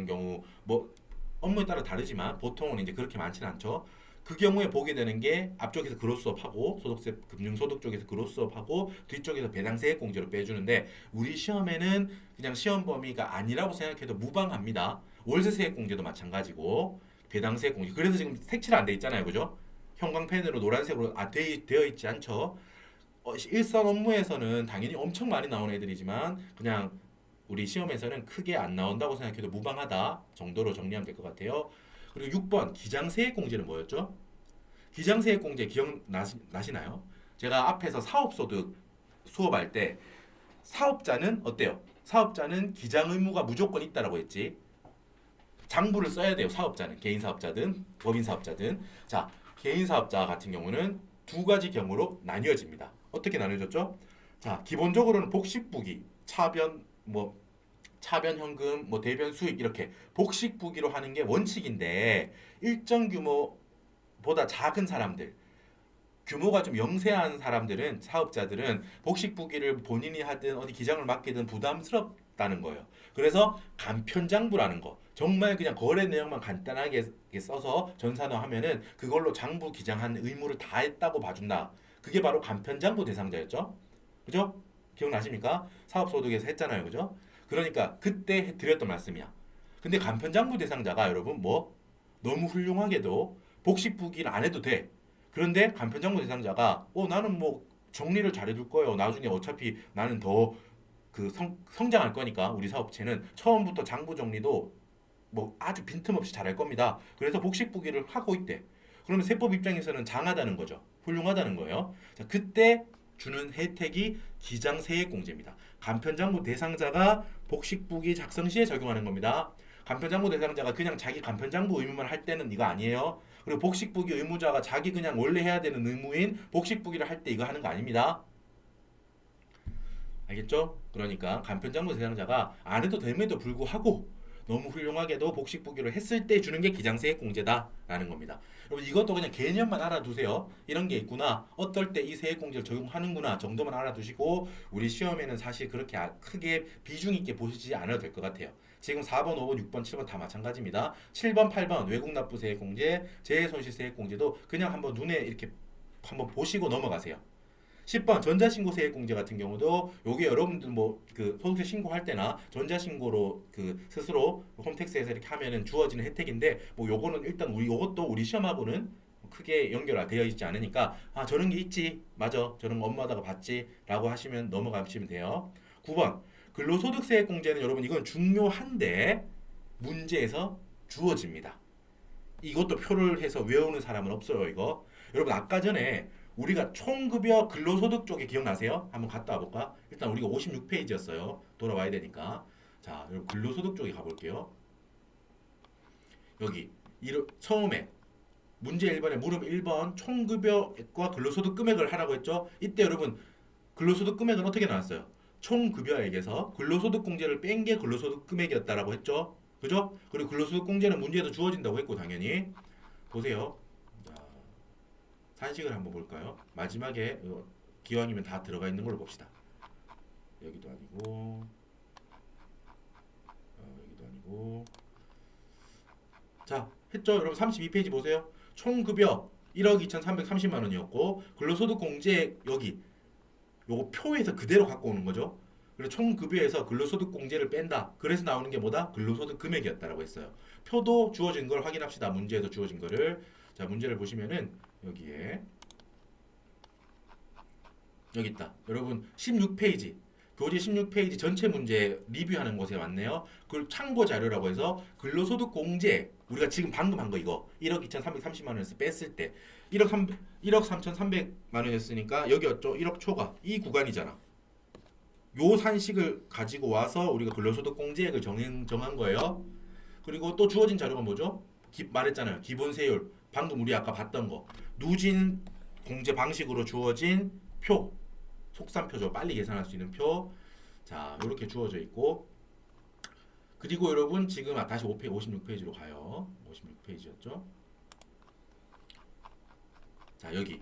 경우, 뭐 업무에 따라 다르지만 보통은 이제 그렇게 많지는 않죠. 그 경우에 보게 되는 게 앞쪽에서 그로스업하고 소득세 금융소득 쪽에서 그로스업하고 뒤쪽에서 배당세액공제로 빼주는데 우리 시험에는 그냥 시험 범위가 아니라고 생각해도 무방합니다. 월세세액공제도 마찬가지고 배당세액공제 그래서 지금 색칠 안 돼 있잖아요, 그죠? 형광펜으로 노란색으로 되어 있지 않죠. 일선 업무에서는 당연히 엄청 많이 나오는 애들이지만 그냥 우리 시험에서는 크게 안 나온다고 생각해도 무방하다 정도로 정리하면 될 것 같아요. 그리고 6번 기장세액공제는 뭐였죠? 기장세액공제 기억나시나요? 제가 앞에서 사업소득 수업할 때 사업자는 어때요? 사업자는 기장 의무가 무조건 있다라고 했지. 장부를 써야 돼요. 사업자는 개인 사업자든 법인 사업자든. 자, 개인 사업자 같은 경우는 두 가지 경우로 나뉘어집니다. 어떻게 나뉘어졌죠? 자, 기본적으로는 복식부기, 차변 현금, 대변 수익 이렇게 복식부기로 하는 게 원칙인데 일정 규모보다 작은 사람들, 규모가 좀 영세한 사람들은 사업자들은 복식부기를 본인이 하든 어디 기장을 맡기든 부담스럽다는 거예요. 그래서 간편장부라는 거 정말 그냥 거래 내용만 간단하게 써서 전산화하면은 그걸로 장부 기장한 의무를 다 했다고 봐준다. 그게 바로 간편장부 대상자였죠. 그죠? 기억나십니까? 사업소득에서 했잖아요. 그죠? 그러니까 그때 드렸던 말씀이야. 근데 간편장부 대상자가 여러분 너무 훌륭하게도 복식부기를 안 해도 돼. 그런데 간편장부 대상자가 나는 정리를 잘해줄 거예요. 나중에 어차피 나는 더 성장할 거니까 우리 사업체는 처음부터 장부 정리도 아주 빈틈없이 잘할 겁니다. 그래서 복식부기를 하고 있대. 그러면 세법 입장에서는 장하다는 거죠. 훌륭하다는 거예요. 자, 그때 주는 혜택이 기장세액공제입니다. 간편장부 대상자가 복식부기 작성 시에 적용하는 겁니다. 간편장부 대상자가 그냥 자기 간편장부 의무만 할 때는 이거 아니에요. 그리고 복식부기 의무자가 자기 그냥 원래 해야 되는 의무인 복식부기를 할 때 이거 하는 거 아닙니다. 알겠죠? 그러니까 간편장부 대상자가 안 해도 됨에도 불구하고 너무 훌륭하게도 복식부기를 했을 때 주는 게 기장세액공제다라는 겁니다. 여러분 이것도 그냥 개념만 알아두세요. 이런 게 있구나. 어떨 때 이 세액공제를 적용하는구나 정도만 알아두시고 우리 시험에는 사실 그렇게 크게 비중 있게 보시지 않아도 될 것 같아요. 지금 4번, 5번, 6번, 7번 다 마찬가지입니다. 7번, 8번 외국납부세액공제, 재해손실세액공제도 그냥 한번 눈에 이렇게 한번 보시고 넘어가세요. 10번 전자신고세액공제 같은 경우도 요게 여러분들 소득세 신고할 때나 전자신고로 스스로 홈택스에서 이렇게 하면은 주어지는 혜택인데 요거는 일단 요것도 우리 시험하고는 크게 연결되어 있지 않으니까 저런 게 있지 맞아 저런 거 업무하다가 봤지라고 하시면 넘어가시면 돼요. 9번 근로소득세액공제는 여러분 이건 중요한데 문제에서 주어집니다. 이것도 표를 해서 외우는 사람은 없어요. 이거 여러분 아까 전에 우리가 총급여 근로소득 쪽에 기억나세요? 한번 갔다 와볼까? 일단 우리가 56페이지였어요. 돌아와야 되니까. 자, 여러분 근로소득 쪽에 가볼게요. 여기 처음에 문제 1번에 물음 1번 총급여액과 근로소득 금액을 하라고 했죠? 이때 여러분 근로소득 금액은 어떻게 나왔어요? 총급여액에서 근로소득 공제를 뺀 게 근로소득 금액이었다라고 했죠? 그죠? 그리고 근로소득 공제는 문제에서 주어진다고 했고 당연히 보세요. 산식을 한번 볼까요? 마지막에 기왕이면 다 들어가 있는 걸로 봅시다. 여기도 아니고 여기도 아니고 자 했죠? 여러분 32페이지 보세요. 총급여 1억 2,330만 원이었고 근로소득 공제 여기 요거 표에서 그대로 갖고 오는 거죠. 그래서 총급여에서 근로소득 공제를 뺀다. 그래서 나오는 게 뭐다? 근로소득 금액이었다라고 했어요. 표도 주어진 걸 확인합시다. 문제에서 주어진 거를. 자 문제를 보시면은 여기에 여기 있다. 여러분 16페이지 교재 16페이지 전체 문제 리뷰하는 곳에 왔네요. 그걸 참고 자료라고 해서 근로소득 공제 우리가 지금 방금 한 거 이거 1억 2,330만 원에서 뺐을 때 1억 3,300만 원이었으니까 여기였죠. 1억 초과 이 구간이잖아. 요 산식을 가지고 와서 우리가 근로소득 공제액을 정한 거예요. 그리고 또 주어진 자료가 뭐죠? 말했잖아요. 기본세율 방금 우리 아까 봤던 거 누진 공제 방식으로 주어진 표 속산표죠. 빨리 계산할 수 있는 표. 자 이렇게 주어져 있고 그리고 여러분 지금 다시 56페이지로 가요. 56페이지였죠. 자 여기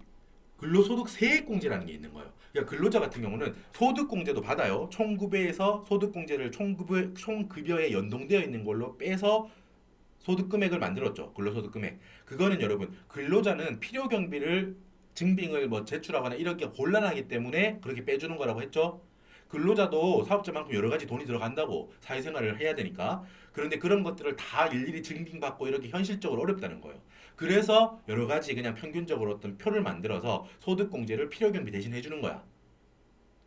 근로소득 세액공제라는 게 있는 거예요. 그러니까 근로자 같은 경우는 소득공제도 받아요. 총급여에서 소득공제를 총급여에 연동되어 있는 걸로 빼서 소득금액을 만들었죠. 근로소득금액. 그거는 여러분 근로자는 필요경비를 증빙을 제출하거나 이렇게 곤란하기 때문에 그렇게 빼주는 거라고 했죠. 근로자도 사업자만큼 여러 가지 돈이 들어간다고 사회생활을 해야 되니까. 그런데 그런 것들을 다 일일이 증빙받고 이렇게 현실적으로 어렵다는 거예요. 그래서 여러 가지 그냥 평균적으로 어떤 표를 만들어서 소득공제를 필요경비 대신 해주는 거야.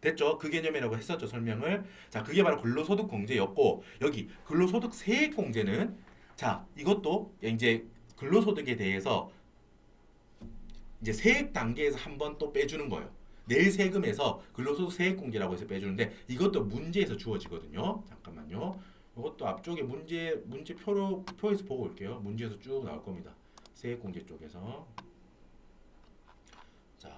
됐죠? 그 개념이라고 했었죠, 설명을. 자, 그게 바로 근로소득공제였고, 여기 근로소득세액공제는, 자, 이것도 이제 근로소득에 대해서 이제 세액 단계에서 한 번 또 빼주는 거예요. 낼 세금에서 근로소득세액공제라고 해서 빼주는데, 이것도 문제에서 주어지거든요. 잠깐만요. 이것도 앞쪽에 표에서 보고 올게요. 문제에서 쭉 나올 겁니다. 세액공제 쪽에서. 자,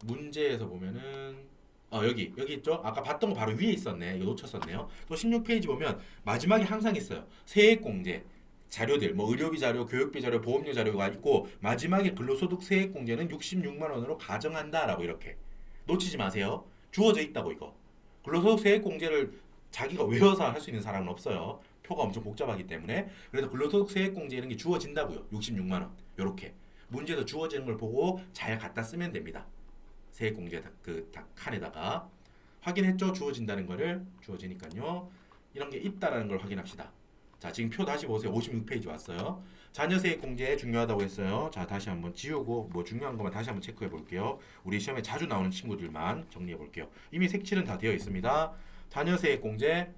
문제에서 보면은 여기 있죠? 아까 봤던 거 바로 위에 있었네. 이거 놓쳤었네요. 또 16페이지 보면 마지막에 항상 있어요. 세액공제 자료들, 뭐 의료비 자료, 교육비 자료, 보험료 자료가 있고 마지막에 근로소득 세액공제는 66만 원으로 가정한다라고 이렇게 놓치지 마세요. 주어져 있다고 이거. 근로소득 세액공제를 자기가 외워서 할 수 있는 사람은 없어요. 표가 엄청 복잡하기 때문에. 그래서 근로소득 세액공제 이런 게 주어진다고요. 66만 원. 요렇게. 문제에서 주어지는 걸 보고 잘 갖다 쓰면 됩니다. 세액공제 그 칸에다가 확인했죠? 주어진다는 거를. 주어지니까요. 이런 게 있다라는 걸 확인합시다. 자, 지금 표 다시 보세요. 56페이지 왔어요. 자녀세액공제 중요하다고 했어요. 자, 다시 한번 지우고 뭐 중요한 것만 다시 한번 체크해 볼게요. 우리 시험에 자주 나오는 친구들만 정리해 볼게요. 이미 색칠은 다 되어 있습니다. 자녀세액공제,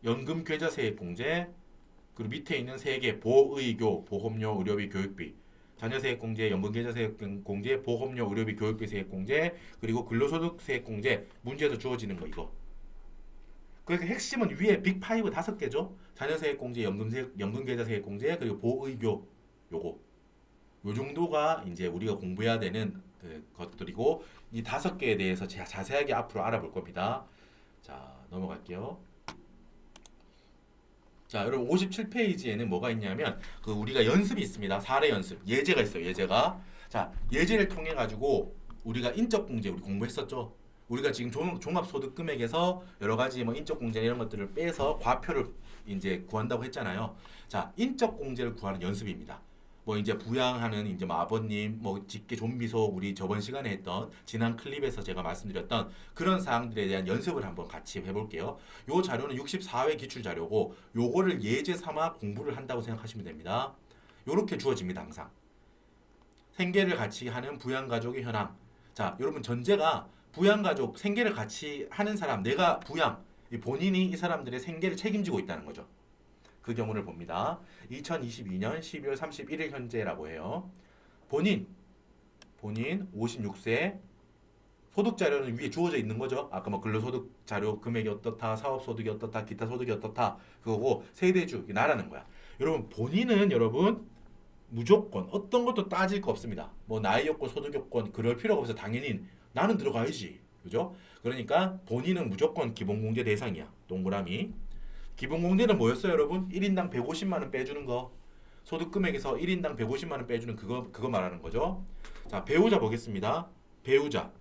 연금계좌세액공제, 그리고 밑에 있는 세 개 보의교, 보험료, 의료비, 교육비, 자녀세액공제, 연금계좌세액공제, 보험료, 의료비, 교육비 세액공제, 그리고 근로소득세액공제 문제에서 주어지는 거 이거. 그러니까 핵심은 위에 빅5 5개죠. 자녀세액공제, 연금계좌세액공제, 그리고 보의교 요거. 요 정도가 이제 우리가 공부해야 되는 그 것들이고 이 5개에 대해서 자세하게 앞으로 알아볼 겁니다. 자, 넘어갈게요. 자, 여러분 57페이지에는 뭐가 있냐면 그 우리가 연습이 있습니다. 사례 연습. 예제가 있어요. 예제가. 자, 예제를 통해 가지고 우리가 인적공제 우리 공부했었죠. 우리가 지금 종합소득금액에서 여러 가지 뭐 인적공제 이런 것들을 빼서 과표를 이제 구한다고 했잖아요. 자, 인적공제를 구하는 연습입니다. 뭐 이제 부양하는 이제 뭐 아버님, 뭐 직계 좀비소 우리 저번 시간에 했던 지난 클립에서 제가 말씀드렸던 그런 사항들에 대한 연습을 한번 같이 해볼게요. 요 자료는 64회 기출 자료고 요거를 예제 삼아 공부를 한다고 생각하시면 됩니다. 요렇게 주어집니다 항상. 생계를 같이 하는 부양가족의 현황. 자, 여러분 전제가 부양가족 생계를 같이 하는 사람, 내가 본인이 이 사람들의 생계를 책임지고 있다는 거죠. 그 경우를 봅니다. 2022년 12월 31일 현재라고 해요. 본인 56세 소득 자료는 위에 주어져 있는 거죠. 아까 뭐 근로소득 자료 금액이 어떻다, 사업소득이 어떻다, 기타 소득이 어떻다 그거고 세대주 나라는 거야. 여러분 본인은 여러분 무조건 어떤 것도 따질 거 없습니다. 뭐 나이 요건, 소득 요건 그럴 필요가 없어. 당연히 나는 들어가야지. 그죠? 그러니까 본인은 무조건 기본공제 대상이야. 동그라미. 기본공제는 뭐였어요, 여러분? 1인당 150만 원 빼주는 거. 소득금액에서 1인당 150만 원 빼주는 그거 말하는 거죠. 자, 배우자 보겠습니다. 배우자.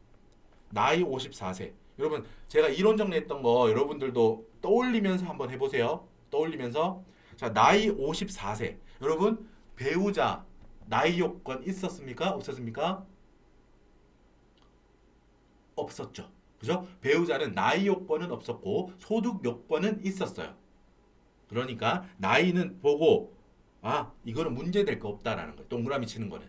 나이 54세. 여러분, 제가 이론 정리했던 거 여러분들도 떠올리면서 한번 해보세요. 떠올리면서. 자, 나이 54세. 여러분, 배우자 나이 요건 있었습니까? 없었습니까? 없었죠. 그죠? 배우자는 나이 요건은 없었고 소득 요건은 있었어요. 그러니까 나이는 보고 이거는 문제될 거 없다라는 거예요. 동그라미 치는 거는.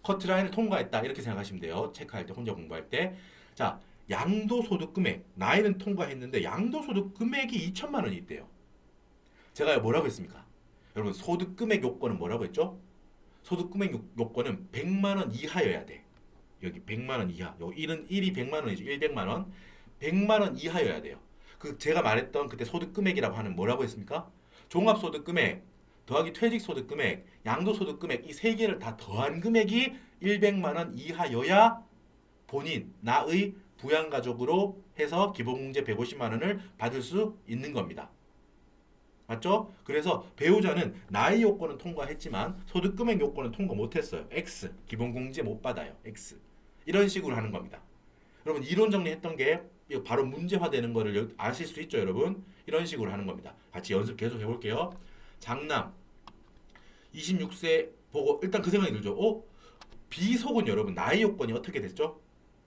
커트라인을 통과했다 이렇게 생각하시면 돼요. 체크할 때 혼자 공부할 때. 자, 양도소득금액 나이는 통과했는데 양도소득금액이 2천만 원이 있대요. 제가 뭐라고 했습니까? 여러분 소득금액 요건은 뭐라고 했죠? 소득금액 요건은 100만 원 이하여야 돼. 여기 100만 원 이하. 요 1이 100만 원이죠. 100만 원. 100만 원 이하여야 돼요. 그 제가 말했던 그때 소득금액이라고 하는 뭐라고 했습니까? 종합소득금액 더하기 퇴직소득금액, 양도소득금액 이 세 개를 다 더한 금액이 100만 원 이하여야 본인, 나의 부양가족으로 해서 기본공제 150만 원을 받을 수 있는 겁니다. 맞죠? 그래서 배우자는 나이 요건은 통과했지만 소득금액 요건은 통과 못했어요. X. 기본공제 못 받아요. X. 이런 식으로 하는 겁니다. 여러분 이론 정리했던 게 바로 문제화되는 거를 아실 수 있죠, 여러분? 이런 식으로 하는 겁니다. 같이 연습 계속 해볼게요. 장남 26세 보고 일단 그 생각이 들죠. 비속은 여러분 나이 요건이 어떻게 됐죠?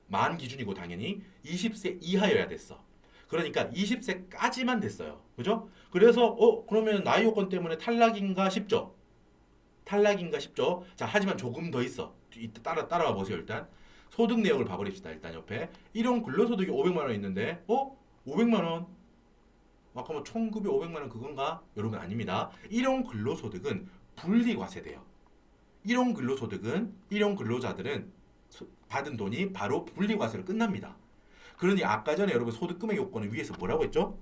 만 기준이고 당연히 20세 이하여야 됐어. 그러니까 20세까지만 됐어요. 그죠? 그래서 그러면 나이 요건 때문에 탈락인가 싶죠? 탈락인가 싶죠? 자, 하지만 조금 더 있어. 이따 따라와 보세요, 일단. 소득 내역을 봐버립시다, 일단 옆에. 일용 근로소득이 500만 원 있는데, 500만 원? 아까 뭐 총급이 500만 원 그건가? 여러분 아닙니다. 일용 근로소득은 분리과세돼요. 일용 근로소득은, 일용 근로자들은 받은 돈이 바로 분리과세로 끝납니다. 그러니 아까 전에 여러분 소득금액 요건을 위해서 뭐라고 했죠?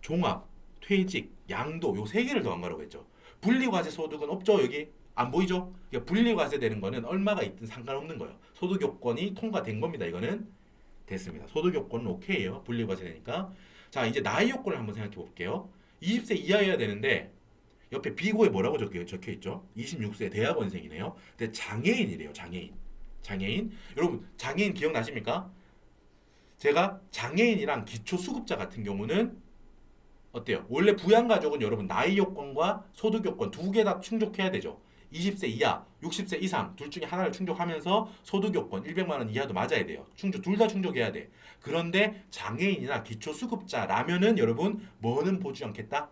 종합, 퇴직, 양도 요 세 개를 더한 거라고 했죠. 분리과세 소득은 없죠. 여기 안 보이죠? 그러니까 분리과세 되는 거는 얼마가 있든 상관없는 거예요. 소득 요건이 통과된 겁니다. 이거는 됐습니다. 소득 요건은 오케이예요. 분리과세 되니까. 자, 이제 나이 요건을 한번 생각해 볼게요. 20세 이하여야 되는데 옆에 비고에 뭐라고 적혀 있죠? 26세 대학원생이네요. 근데 장애인이래요. 장애인. 장애인. 여러분 장애인 기억나십니까? 제가 장애인이랑 기초수급자 같은 경우는 어때요? 원래 부양가족은 여러분 나이 요건과 소득 요건 두 개 다 충족해야 되죠. 20세 이하, 60세 이상 둘 중에 하나를 충족하면서 소득 요건 100만 원 이하도 맞아야 돼요. 둘 다 충족해야 돼. 그런데 장애인이나 기초수급자라면은 여러분 뭐는 보지 않겠다?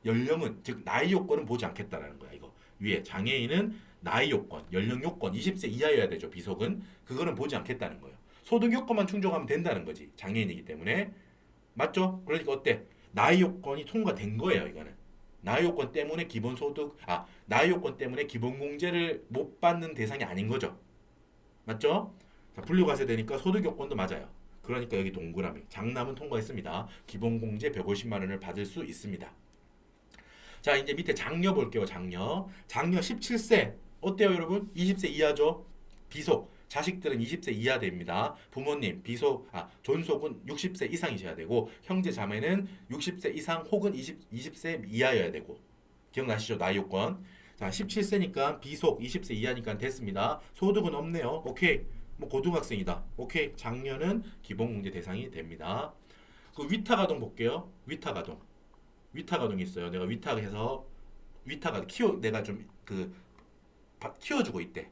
연령은 즉 나이 요건은 보지 않겠다라는 거야. 이거 위에 장애인은 나이 요건, 연령 요건 20세 이하여야 되죠. 비속은 그거는 보지 않겠다는 거예요. 소득 요건만 충족하면 된다는 거지. 장애인이기 때문에 맞죠? 그러니까 어때? 나이 요건이 통과된 거예요. 이거는 나이 요건 때문에 기본소득 나이 요건 때문에 기본공제를 못 받는 대상이 아닌 거죠. 맞죠? 자, 분리과세 되니까 소득 요건도 맞아요. 그러니까 여기 동그라미 장남은 통과했습니다. 기본공제 150만 원을 받을 수 있습니다. 자, 이제 밑에 장녀 볼게요. 장녀 17세 어때요 여러분? 20세 이하죠? 비속 자식들은 20세 이하 됩니다. 부모님 비속 존속은 60세 이상이셔야 되고 형제 자매는 60세 이상 혹은 20세 이하여야 되고 기억나시죠? 나이 요건. 자, 17세니까 비속 20세 이하니까 됐습니다. 소득은 없네요. 오케이. 뭐 고등학생이다. 오케이. 장녀는 기본공제 대상이 됩니다. 그 위탁아동 볼게요. 위탁아동. 위탁아동이 있어요. 내가 위탁해서 위탁아동 내가 좀 키워주고 있대.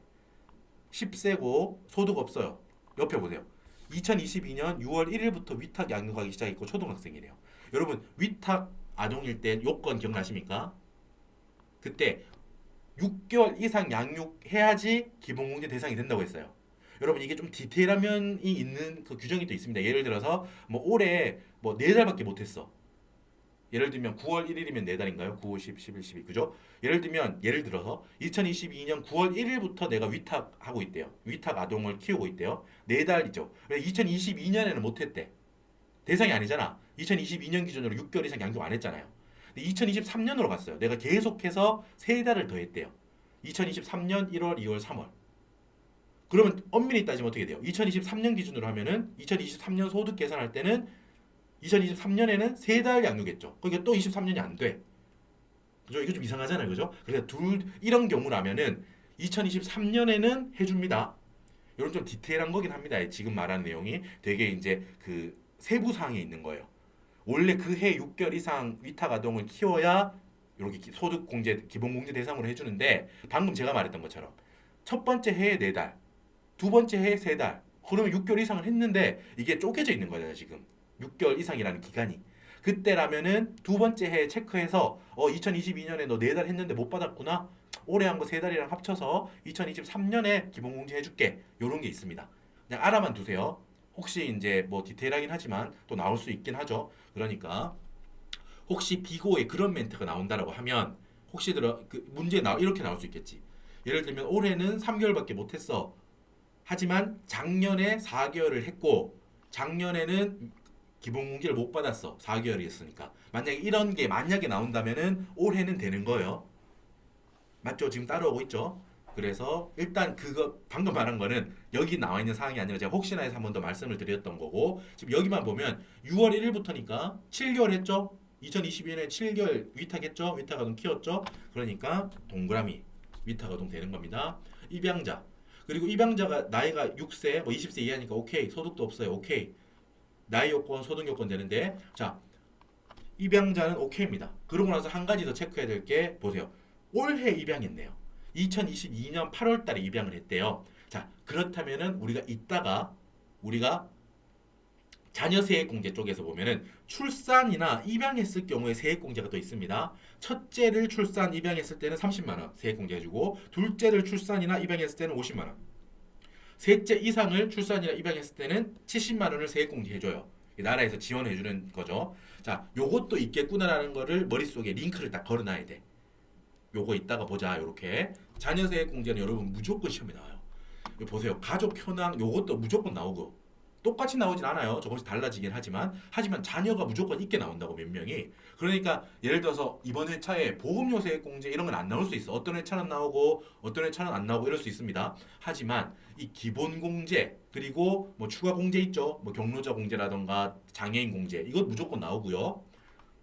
10세고 소득 없어요. 옆에 보세요. 2022년 6월 1일부터 위탁 양육하기 시작했고 초등학생이래요. 여러분 위탁 아동일 때 요건 기억나십니까? 그때 6개월 이상 양육해야지 기본공제 대상이 된다고 했어요. 여러분 이게 좀 디테일한 면이 있는 그 규정이 또 있습니다. 예를 들어서 뭐 올해 뭐 4달밖에 못했어. 예를 들면 9월 1일이면 4달인가요? 9, 10, 11, 12 그죠? 예를 들어서 2022년 9월 1일부터 내가 위탁하고 있대요. 위탁 아동을 키우고 있대요. 4달이죠. 2022년에는 못했대. 대상이 아니잖아. 2022년 기준으로 6개월 이상 양육 안 했잖아요. 2023년으로 갔어요. 내가 계속해서 3달을 더 했대요. 2023년 1월, 2월, 3월. 그러면 엄밀히 따지면 어떻게 돼요? 2023년 기준으로 하면은 2023년 소득 계산할 때는 2023년에는 3달 양육했죠. 그러니까 또 23년이 안 돼. 그죠? 이거 좀 이상하잖아요. 그죠? 그래서 이런 경우라면은 2023년에는 해줍니다. 이런 좀 디테일한 거긴 합니다. 지금 말하는 내용이 되게 이제 그 세부 사항에 있는 거예요. 원래 그 해 6개월 이상 위탁 아동을 키워야 이렇게 소득 공제 기본 공제 대상으로 해주는데 방금 제가 말했던 것처럼 첫 번째 해에 4달, 두 번째 해에 3달. 그러면 6개월 이상을 했는데 이게 쪼개져 있는 거잖아요. 지금 6개월 이상이라는 기간이. 그때라면은 두 번째 해에 체크해서 2022년에 너 4달 했는데 못 받았구나. 올해 한 거 3달이랑 합쳐서 2023년에 기본공제 해줄게. 요런 게 있습니다. 그냥 알아만 두세요. 혹시 이제 뭐 디테일하긴 하지만 또 나올 수 있긴 하죠. 그러니까 혹시 비고에 그런 멘트가 나온다라고 하면 혹시 문제 이렇게 나올 수 있겠지. 예를 들면 올해는 3개월밖에 못했어. 하지만 작년에 4개월을 했고 작년에는 기본공제를 못 받았어. 4개월이었으니까. 만약에 이런 게 만약에 나온다면은 올해는 되는 거예요. 맞죠? 지금 따라오고 있죠? 그래서 일단 그거 방금 말한 거는 여기 나와 있는 사항이 아니라 제가 혹시나 해서 한 번 더 말씀을 드렸던 거고 지금 여기만 보면 6월 1일부터니까 7개월 했죠? 2022년에 7개월 위탁했죠? 위탁아동 키웠죠? 그러니까 동그라미 위탁아동 되는 겁니다. 입양자 그리고 입양자가 나이가 6세 뭐 20세 이하니까 오케이 소득도 없어요. 오케이 나이 요건 소득 요건 되는데 자 입양자는 오케이입니다. 그러고 나서 한 가지 더 체크해야 될 게 보세요. 올해 입양했네요. 2022년 8월 달에 입양을 했대요. 자, 그렇다면은 우리가 자녀 세액공제 쪽에서 보면은 출산이나 입양했을 경우에 세액공제가 또 있습니다. 첫째를 출산 입양했을 때는 30만 원 세액공제 해주고, 둘째를 출산이나 입양했을 때는 50만 원, 셋째 이상을 출산이나 입양했을 때는 70만 원을 세액공제 해줘요. 나라에서 지원해 주는 거죠. 자, 요것도 있겠구나라는 거를 머릿속에 링크를 딱 걸어놔야 돼. 요거 이따가 보자. 요렇게 자녀 세액공제는 여러분 무조건 시험에 나와요. 이거 보세요. 가족 현황 요것도 무조건 나오고, 똑같이 나오진 않아요. 조금씩 달라지긴 하지만 자녀가 무조건 있게 나온다고, 몇 명이. 그러니까 예를 들어서 이번 회차에 보험료 세액공제 이런 건 안 나올 수 있어. 어떤 회차는 나오고 어떤 회차는 안 나오고 이럴 수 있습니다. 하지만 이 기본 공제 그리고 뭐 추가 공제 있죠. 뭐 경로자 공제라던가 장애인 공제 이것 무조건 나오고요.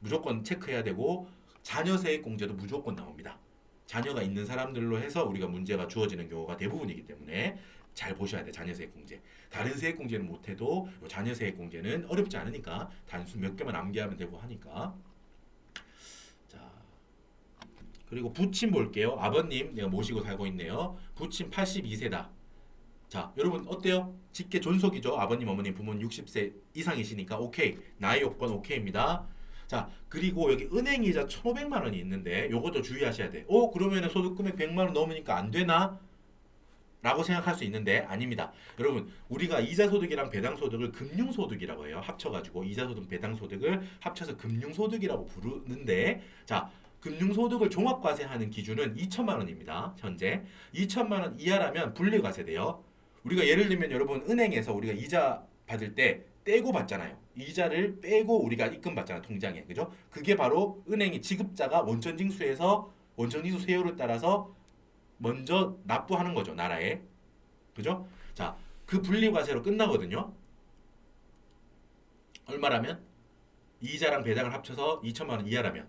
무조건 체크해야 되고, 자녀 세액공제도 무조건 나옵니다. 자녀가 있는 사람들로 해서 우리가 문제가 주어지는 경우가 대부분이기 때문에 잘 보셔야 돼. 자녀 세액공제. 다른 세액공제는 못해도 자녀 세액공제는 어렵지 않으니까 단순 몇 개만 암기하면 되고 하니까. 자, 그리고 부친 볼게요. 아버님 내가 모시고 살고 있네요. 부친 82세다. 자, 여러분 어때요? 직계 존속이죠. 아버님, 어머님, 부모님 60세 이상이시니까 오케이. 나이 요건 오케이입니다. 자, 그리고 여기 은행이자 1,500만 원이 있는데 요것도 주의하셔야 돼. 그러면은 소득 금액 100만 원 넘으니까 안 되나? 라고 생각할 수 있는데 아닙니다. 여러분, 우리가 이자소득이랑 배당소득을 금융소득이라고 해요. 합쳐가지고 이자소득, 배당소득을 합쳐서 금융소득이라고 부르는데, 자, 금융소득을 종합과세하는 기준은 2천만 원입니다. 현재 2천만 원 이하라면 분리과세돼요. 우리가 예를 들면 여러분, 은행에서 우리가 이자 받을 때 떼고 받잖아요. 이자를 빼고 우리가 입금 받잖아요. 통장에. 그죠? 그게 바로 은행이 지급자가 원천징수에서 원천징수 세율을 따라서 먼저 납부하는 거죠. 나라에. 그죠? 자, 그 분리과세로 끝나거든요. 얼마라면? 이자랑 배당을 합쳐서 2천만 원 이하라면.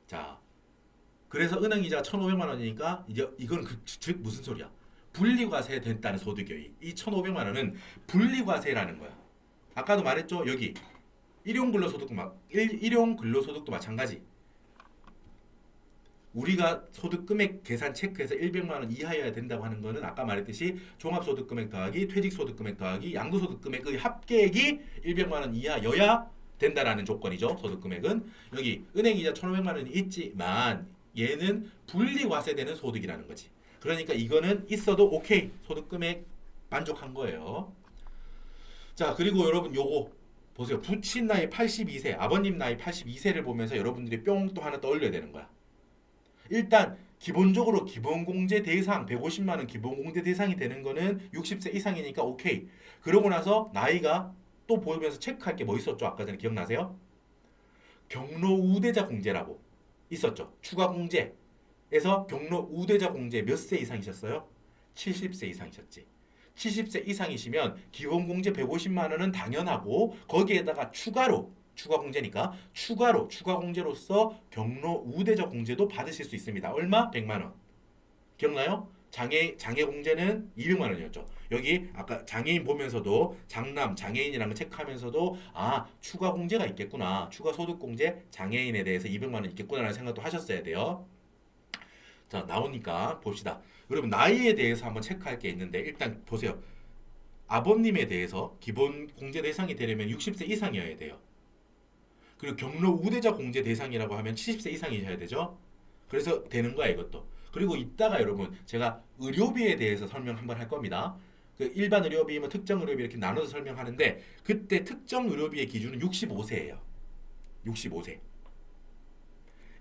자, 그래서 은행 이자가 1,500만 원이니까 이제 이건 즉 무슨 소리야? 분리과세 됐다는 소득이에요. 이 1,500만 원은 분리과세라는 거야. 아까도 말했죠. 여기 일용 근로소득도 마찬가지. 우리가 소득 금액 계산 체크해서 100만 원 이하여야 된다고 하는 거는 아까 말했듯이 종합소득 금액 더하기 퇴직소득 금액 더하기 양도소득 금액의 합계액이 100만 원 이하여야 된다라는 조건이죠. 소득 금액은. 여기 은행 이자 1,500만 원이 있지만 얘는 분리과세되는 소득이라는 거지. 그러니까 이거는 있어도 오케이. 소득 금액 만족한 거예요. 자, 그리고 여러분 요거 보세요. 부친 나이 82세, 아버님 나이 82세를 보면서 여러분들이 뿅 또 하나 떠올려야 되는 거야. 일단 기본적으로 기본공제 대상 150만 원 기본공제 대상이 되는 거는 60세 이상이니까 오케이. 그러고 나서 나이가 또 보면서 체크할 게 뭐 있었죠? 아까 전에 기억나세요? 경로 우대자 공제라고 있었죠. 추가 공제에서 경로 우대자 공제 몇 세 이상이셨어요? 70세 이상이셨지. 70세 이상이시면 기본공제 150만 원은 당연하고, 거기에다가 추가로 추가 공제니까 추가로 추가 공제로서 경로 우대자 공제도 받으실 수 있습니다. 얼마? 100만 원. 기억나요? 장애 공제는 200만 원이었죠. 여기 아까 장애인 보면서도 장남 장애인이라는 거 체크하면서도 추가 공제가 있겠구나. 추가 소득 공제 장애인에 대해서 200만 원 있겠구나라는 생각도 하셨어야 돼요. 자, 나오니까 봅시다. 여러분, 나이에 대해서 한번 체크할 게 있는데 일단 보세요. 아버님에 대해서 기본 공제 대상이 되려면 60세 이상이어야 돼요. 그리고 경로 우대자 공제 대상이라고 하면 70세 이상이셔야 되죠. 그래서 되는 거야 이것도. 그리고 이따가 여러분 제가 의료비에 대해서 설명 한번 할 겁니다. 그 일반 의료비, 뭐 특정 의료비 이렇게 나눠서 설명하는데, 그때 특정 의료비의 기준은 65세예요. 65세.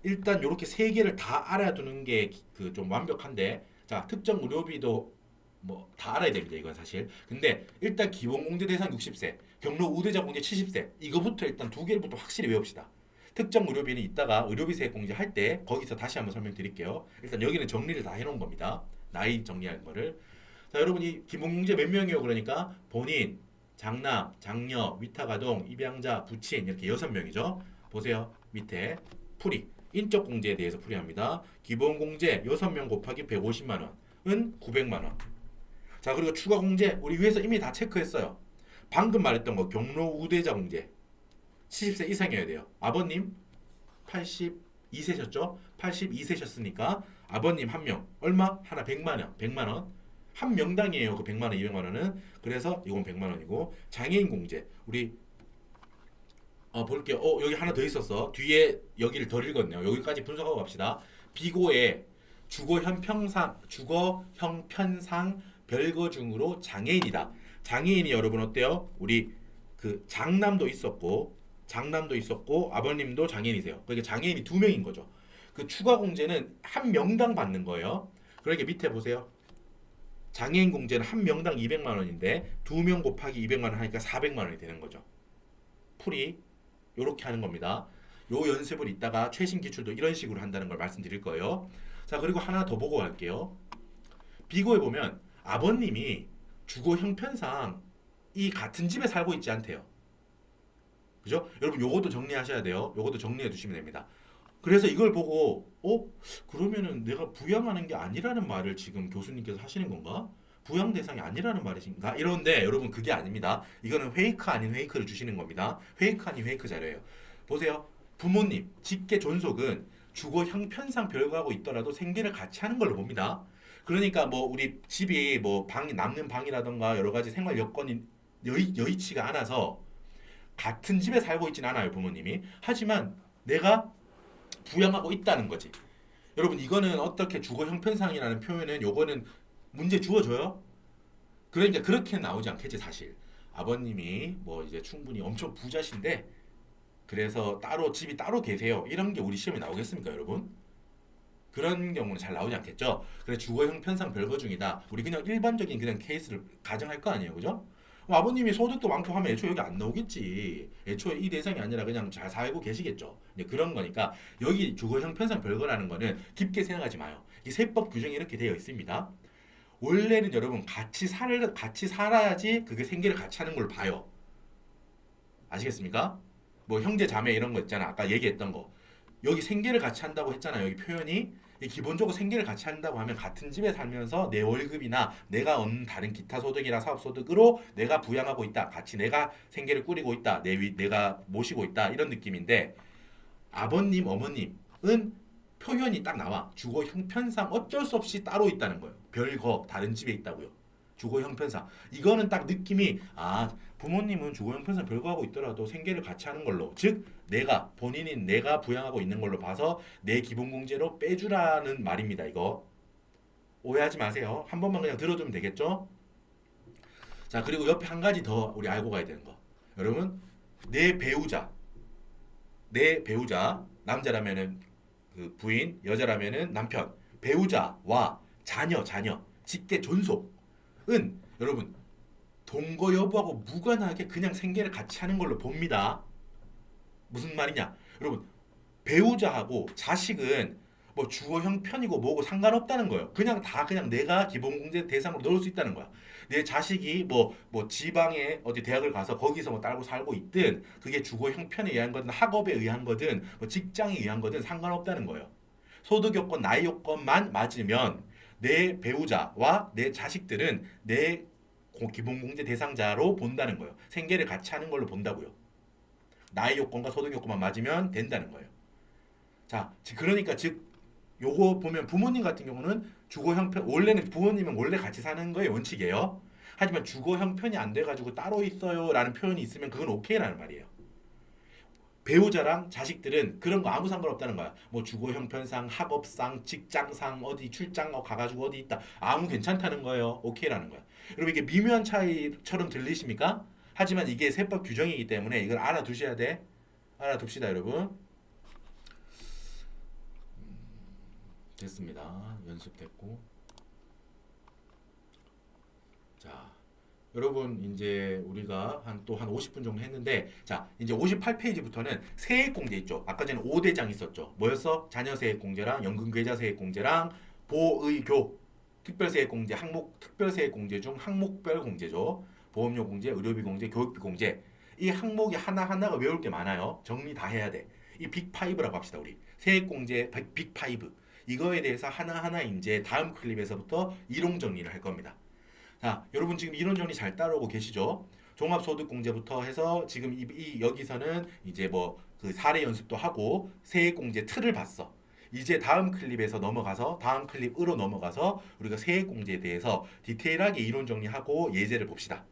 일단 이렇게 세 개를 다 알아두는 게 그 좀 완벽한데, 자, 특정 의료비도 뭐 다 알아야 됩니다. 이건 사실. 근데 일단 기본 공제 대상 60세, 경로 우대자 공제 70세. 이거부터 일단 두 개부터 확실히 외웁시다. 특정 의료비는 이따가 의료비 세액 공제 할 때 거기서 다시 한번 설명드릴게요. 일단 여기는 정리를 다 해놓은 겁니다. 나이 정리할 거를. 자, 여러분 이 기본 공제 몇 명이요? 그러니까 본인, 장남, 장녀, 위탁아동, 입양자, 부친 이렇게 6명이죠. 보세요. 밑에 풀이. 인적 공제에 대해서 풀이합니다. 기본 공제 6명 곱하기 150만 원은 900만 원. 자, 그리고 추가 공제 우리 위에서 이미 다 체크했어요. 방금 말했던 거 경로 우대자 공제 70세 이상이어야 돼요. 아버님 82세셨죠? 82세셨으니까 아버님 한 명 얼마? 하나 100만 원. 100만 원. 한 명당이에요. 그 100만 원, 200만 원은. 그래서 이건 100만 원이고 장애인 공제 우리 볼게요. 여기 하나 더 있었어. 뒤에 여기를 덜 읽었네요. 여기까지 분석하고 갑시다. 비고의 주거 형편상 별거 중으로 장애인이다. 장애인이 여러분 어때요? 우리 그 장남도 있었고 아버님도 장애인이세요. 그러니까 장애인이 두 명인 거죠. 그 추가 공제는 한 명당 받는 거예요. 그러니까 밑에 보세요. 장애인 공제는 한 명당 200만 원인데 두 명 곱하기 200만 원 하니까 400만 원이 되는 거죠. 풀이 요렇게 하는 겁니다. 요 연습을 이따가 최신 기출도 이런 식으로 한다는 걸 말씀드릴 거예요. 자, 그리고 하나 더 보고 갈게요. 비고에 보면 아버님이 주거 형편상 이 같은 집에 살고 있지 않대요. 그죠? 여러분 요것도 정리하셔야 돼요. 요것도 정리해 두시면 됩니다. 그래서 이걸 보고 그러면은 내가 부양하는 게 아니라는 말을 지금 교수님께서 하시는 건가? 부양 대상이 아니라는 말이신가? 이런데 여러분 그게 아닙니다. 이거는 페이크 아닌 페이크를 주시는 겁니다. 페이크 아닌 페이크 자료예요. 보세요. 부모님 직계 존속은 주거 형편상 별거하고 있더라도 생계를 같이 하는 걸로 봅니다. 그러니까 뭐 우리 집이 뭐 방이 남는 방이라던가 여러 가지 생활 여건이 여의치가 않아서 같은 집에 살고 있진 않아요, 부모님이. 하지만 내가 부양하고 있다는 거지. 여러분 이거는 어떻게 주거 형편상이라는 표현은 요거는 문제 주어줘요? 그러니까 그렇게 나오지 않겠지 사실. 아버님이 뭐 이제 충분히 엄청 부자신데 그래서 따로 집이 따로 계세요. 이런 게 우리 시험에 나오겠습니까, 여러분? 그런 경우는 잘 나오지 않겠죠. 그래 주거 형편상 별거 중이다. 우리 그냥 일반적인 그냥 케이스를 가정할 거 아니에요, 그죠? 아버님이 소득도 많고 하면 애초에 여기 안 나오겠지. 애초에 이 대상이 아니라 그냥 잘 살고 계시겠죠. 네, 그런 거니까 여기 주거 형편상 별거라는 거는 깊게 생각하지 마요. 이 세법 규정이 이렇게 되어 있습니다. 원래는 여러분 같이 살아야지 그게 생계를 같이 하는 걸 봐요. 아시겠습니까? 뭐 형제 자매 이런 거 있잖아. 아까 얘기했던 거. 여기 생계를 같이 한다고 했잖아요. 여기 표현이 기본적으로 생계를 같이 한다고 하면 같은 집에 살면서 내 월급이나 내가 얻는 다른 기타 소득이나 사업 소득으로 내가 부양하고 있다. 같이 내가 생계를 꾸리고 있다. 내가 모시고 있다. 이런 느낌인데 아버님, 어머님은 표현이 딱 나와. 주거 형편상 어쩔 수 없이 따로 있다는 거예요. 별거 다른 집에 있다고요. 주거 형편상. 이거는 딱 느낌이 부모님은 주거 형편상 별거하고 있더라도 생계를 같이 하는 걸로. 즉 본인인 내가 부양하고 있는 걸로 봐서 내 기본 공제로 빼주라는 말입니다. 이거. 오해하지 마세요. 한 번만 그냥 들어두면 되겠죠? 자, 그리고 옆에 한 가지 더 우리 알고 가야 되는 거. 여러분, 내 배우자, 남자라면은 그 부인, 여자라면은 남편, 배우자와 자녀, 직계 존속은 여러분 동거 여부하고 무관하게 그냥 생계를 같이 하는 걸로 봅니다. 무슨 말이냐? 여러분 배우자하고 자식은 뭐 주거 형편이고 뭐고 상관없다는 거예요. 그냥 내가 기본공제 대상으로 넣을 수 있다는 거야. 내 자식이 뭐 지방에 어디 대학을 가서 거기서 뭐 딸고 살고 있든 그게 주거 형편에 의한 거든 학업에 의한 거든 뭐 직장에 의한 거든 상관없다는 거예요. 소득 요건, 나이 요건만 맞으면 내 배우자와 내 자식들은 내 기본공제 대상자로 본다는 거예요. 생계를 같이 하는 걸로 본다고요. 나이 요건과 소득 요건만 맞으면 된다는 거예요. 자, 그러니까 즉 요거 보면 부모님 같은 경우는 주거 형편 원래는 부모님은 원래 같이 사는 거의 원칙이에요. 하지만 주거 형편이 안 돼가지고 따로 있어요라는 표현이 있으면 그건 오케이라는 말이에요. 배우자랑 자식들은 그런 거 아무 상관없다는 거야. 뭐 주거 형편상, 학업상, 직장상 어디 출장 가가지고 어디 있다 아무 괜찮다는 거예요. 오케이라는 거야. 여러분 이게 미묘한 차이처럼 들리십니까? 하지만 이게 세법 규정이기 때문에 이걸 알아두셔야 돼. 알아둡시다, 여러분. 됐습니다. 연습됐고. 자, 여러분 이제 우리가 한 50분 정도 했는데 자, 이제 58페이지부터는 세액공제 있죠. 아까 전에 5대장 있었죠. 뭐였어? 자녀세액공제랑 연금계좌세액공제랑 보의교 특별세액공제, 특별세액공제 중 항목별 공제죠. 보험료 공제, 의료비 공제, 교육비 공제. 이 항목이 하나하나가 외울 게 많아요. 정리 다 해야 돼. 이 빅5라고 합시다, 우리. 세액공제 빅5. 이거에 대해서 하나하나 이제 다음 클립에서부터 이론 정리를 할 겁니다. 자, 여러분 지금 이론 정리 잘 따라오고 계시죠? 종합소득공제부터 해서 지금 여기서는 이제 뭐 그 사례 연습도 하고 세액공제 틀을 봤어. 이제 다음 클립에서 넘어가서 다음 클립으로 넘어가서 우리가 세액공제에 대해서 디테일하게 이론 정리하고 예제를 봅시다.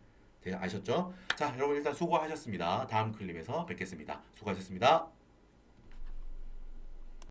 네, 아셨죠? 자, 여러분 일단 수고하셨습니다. 다음 클립에서 뵙겠습니다. 수고하셨습니다.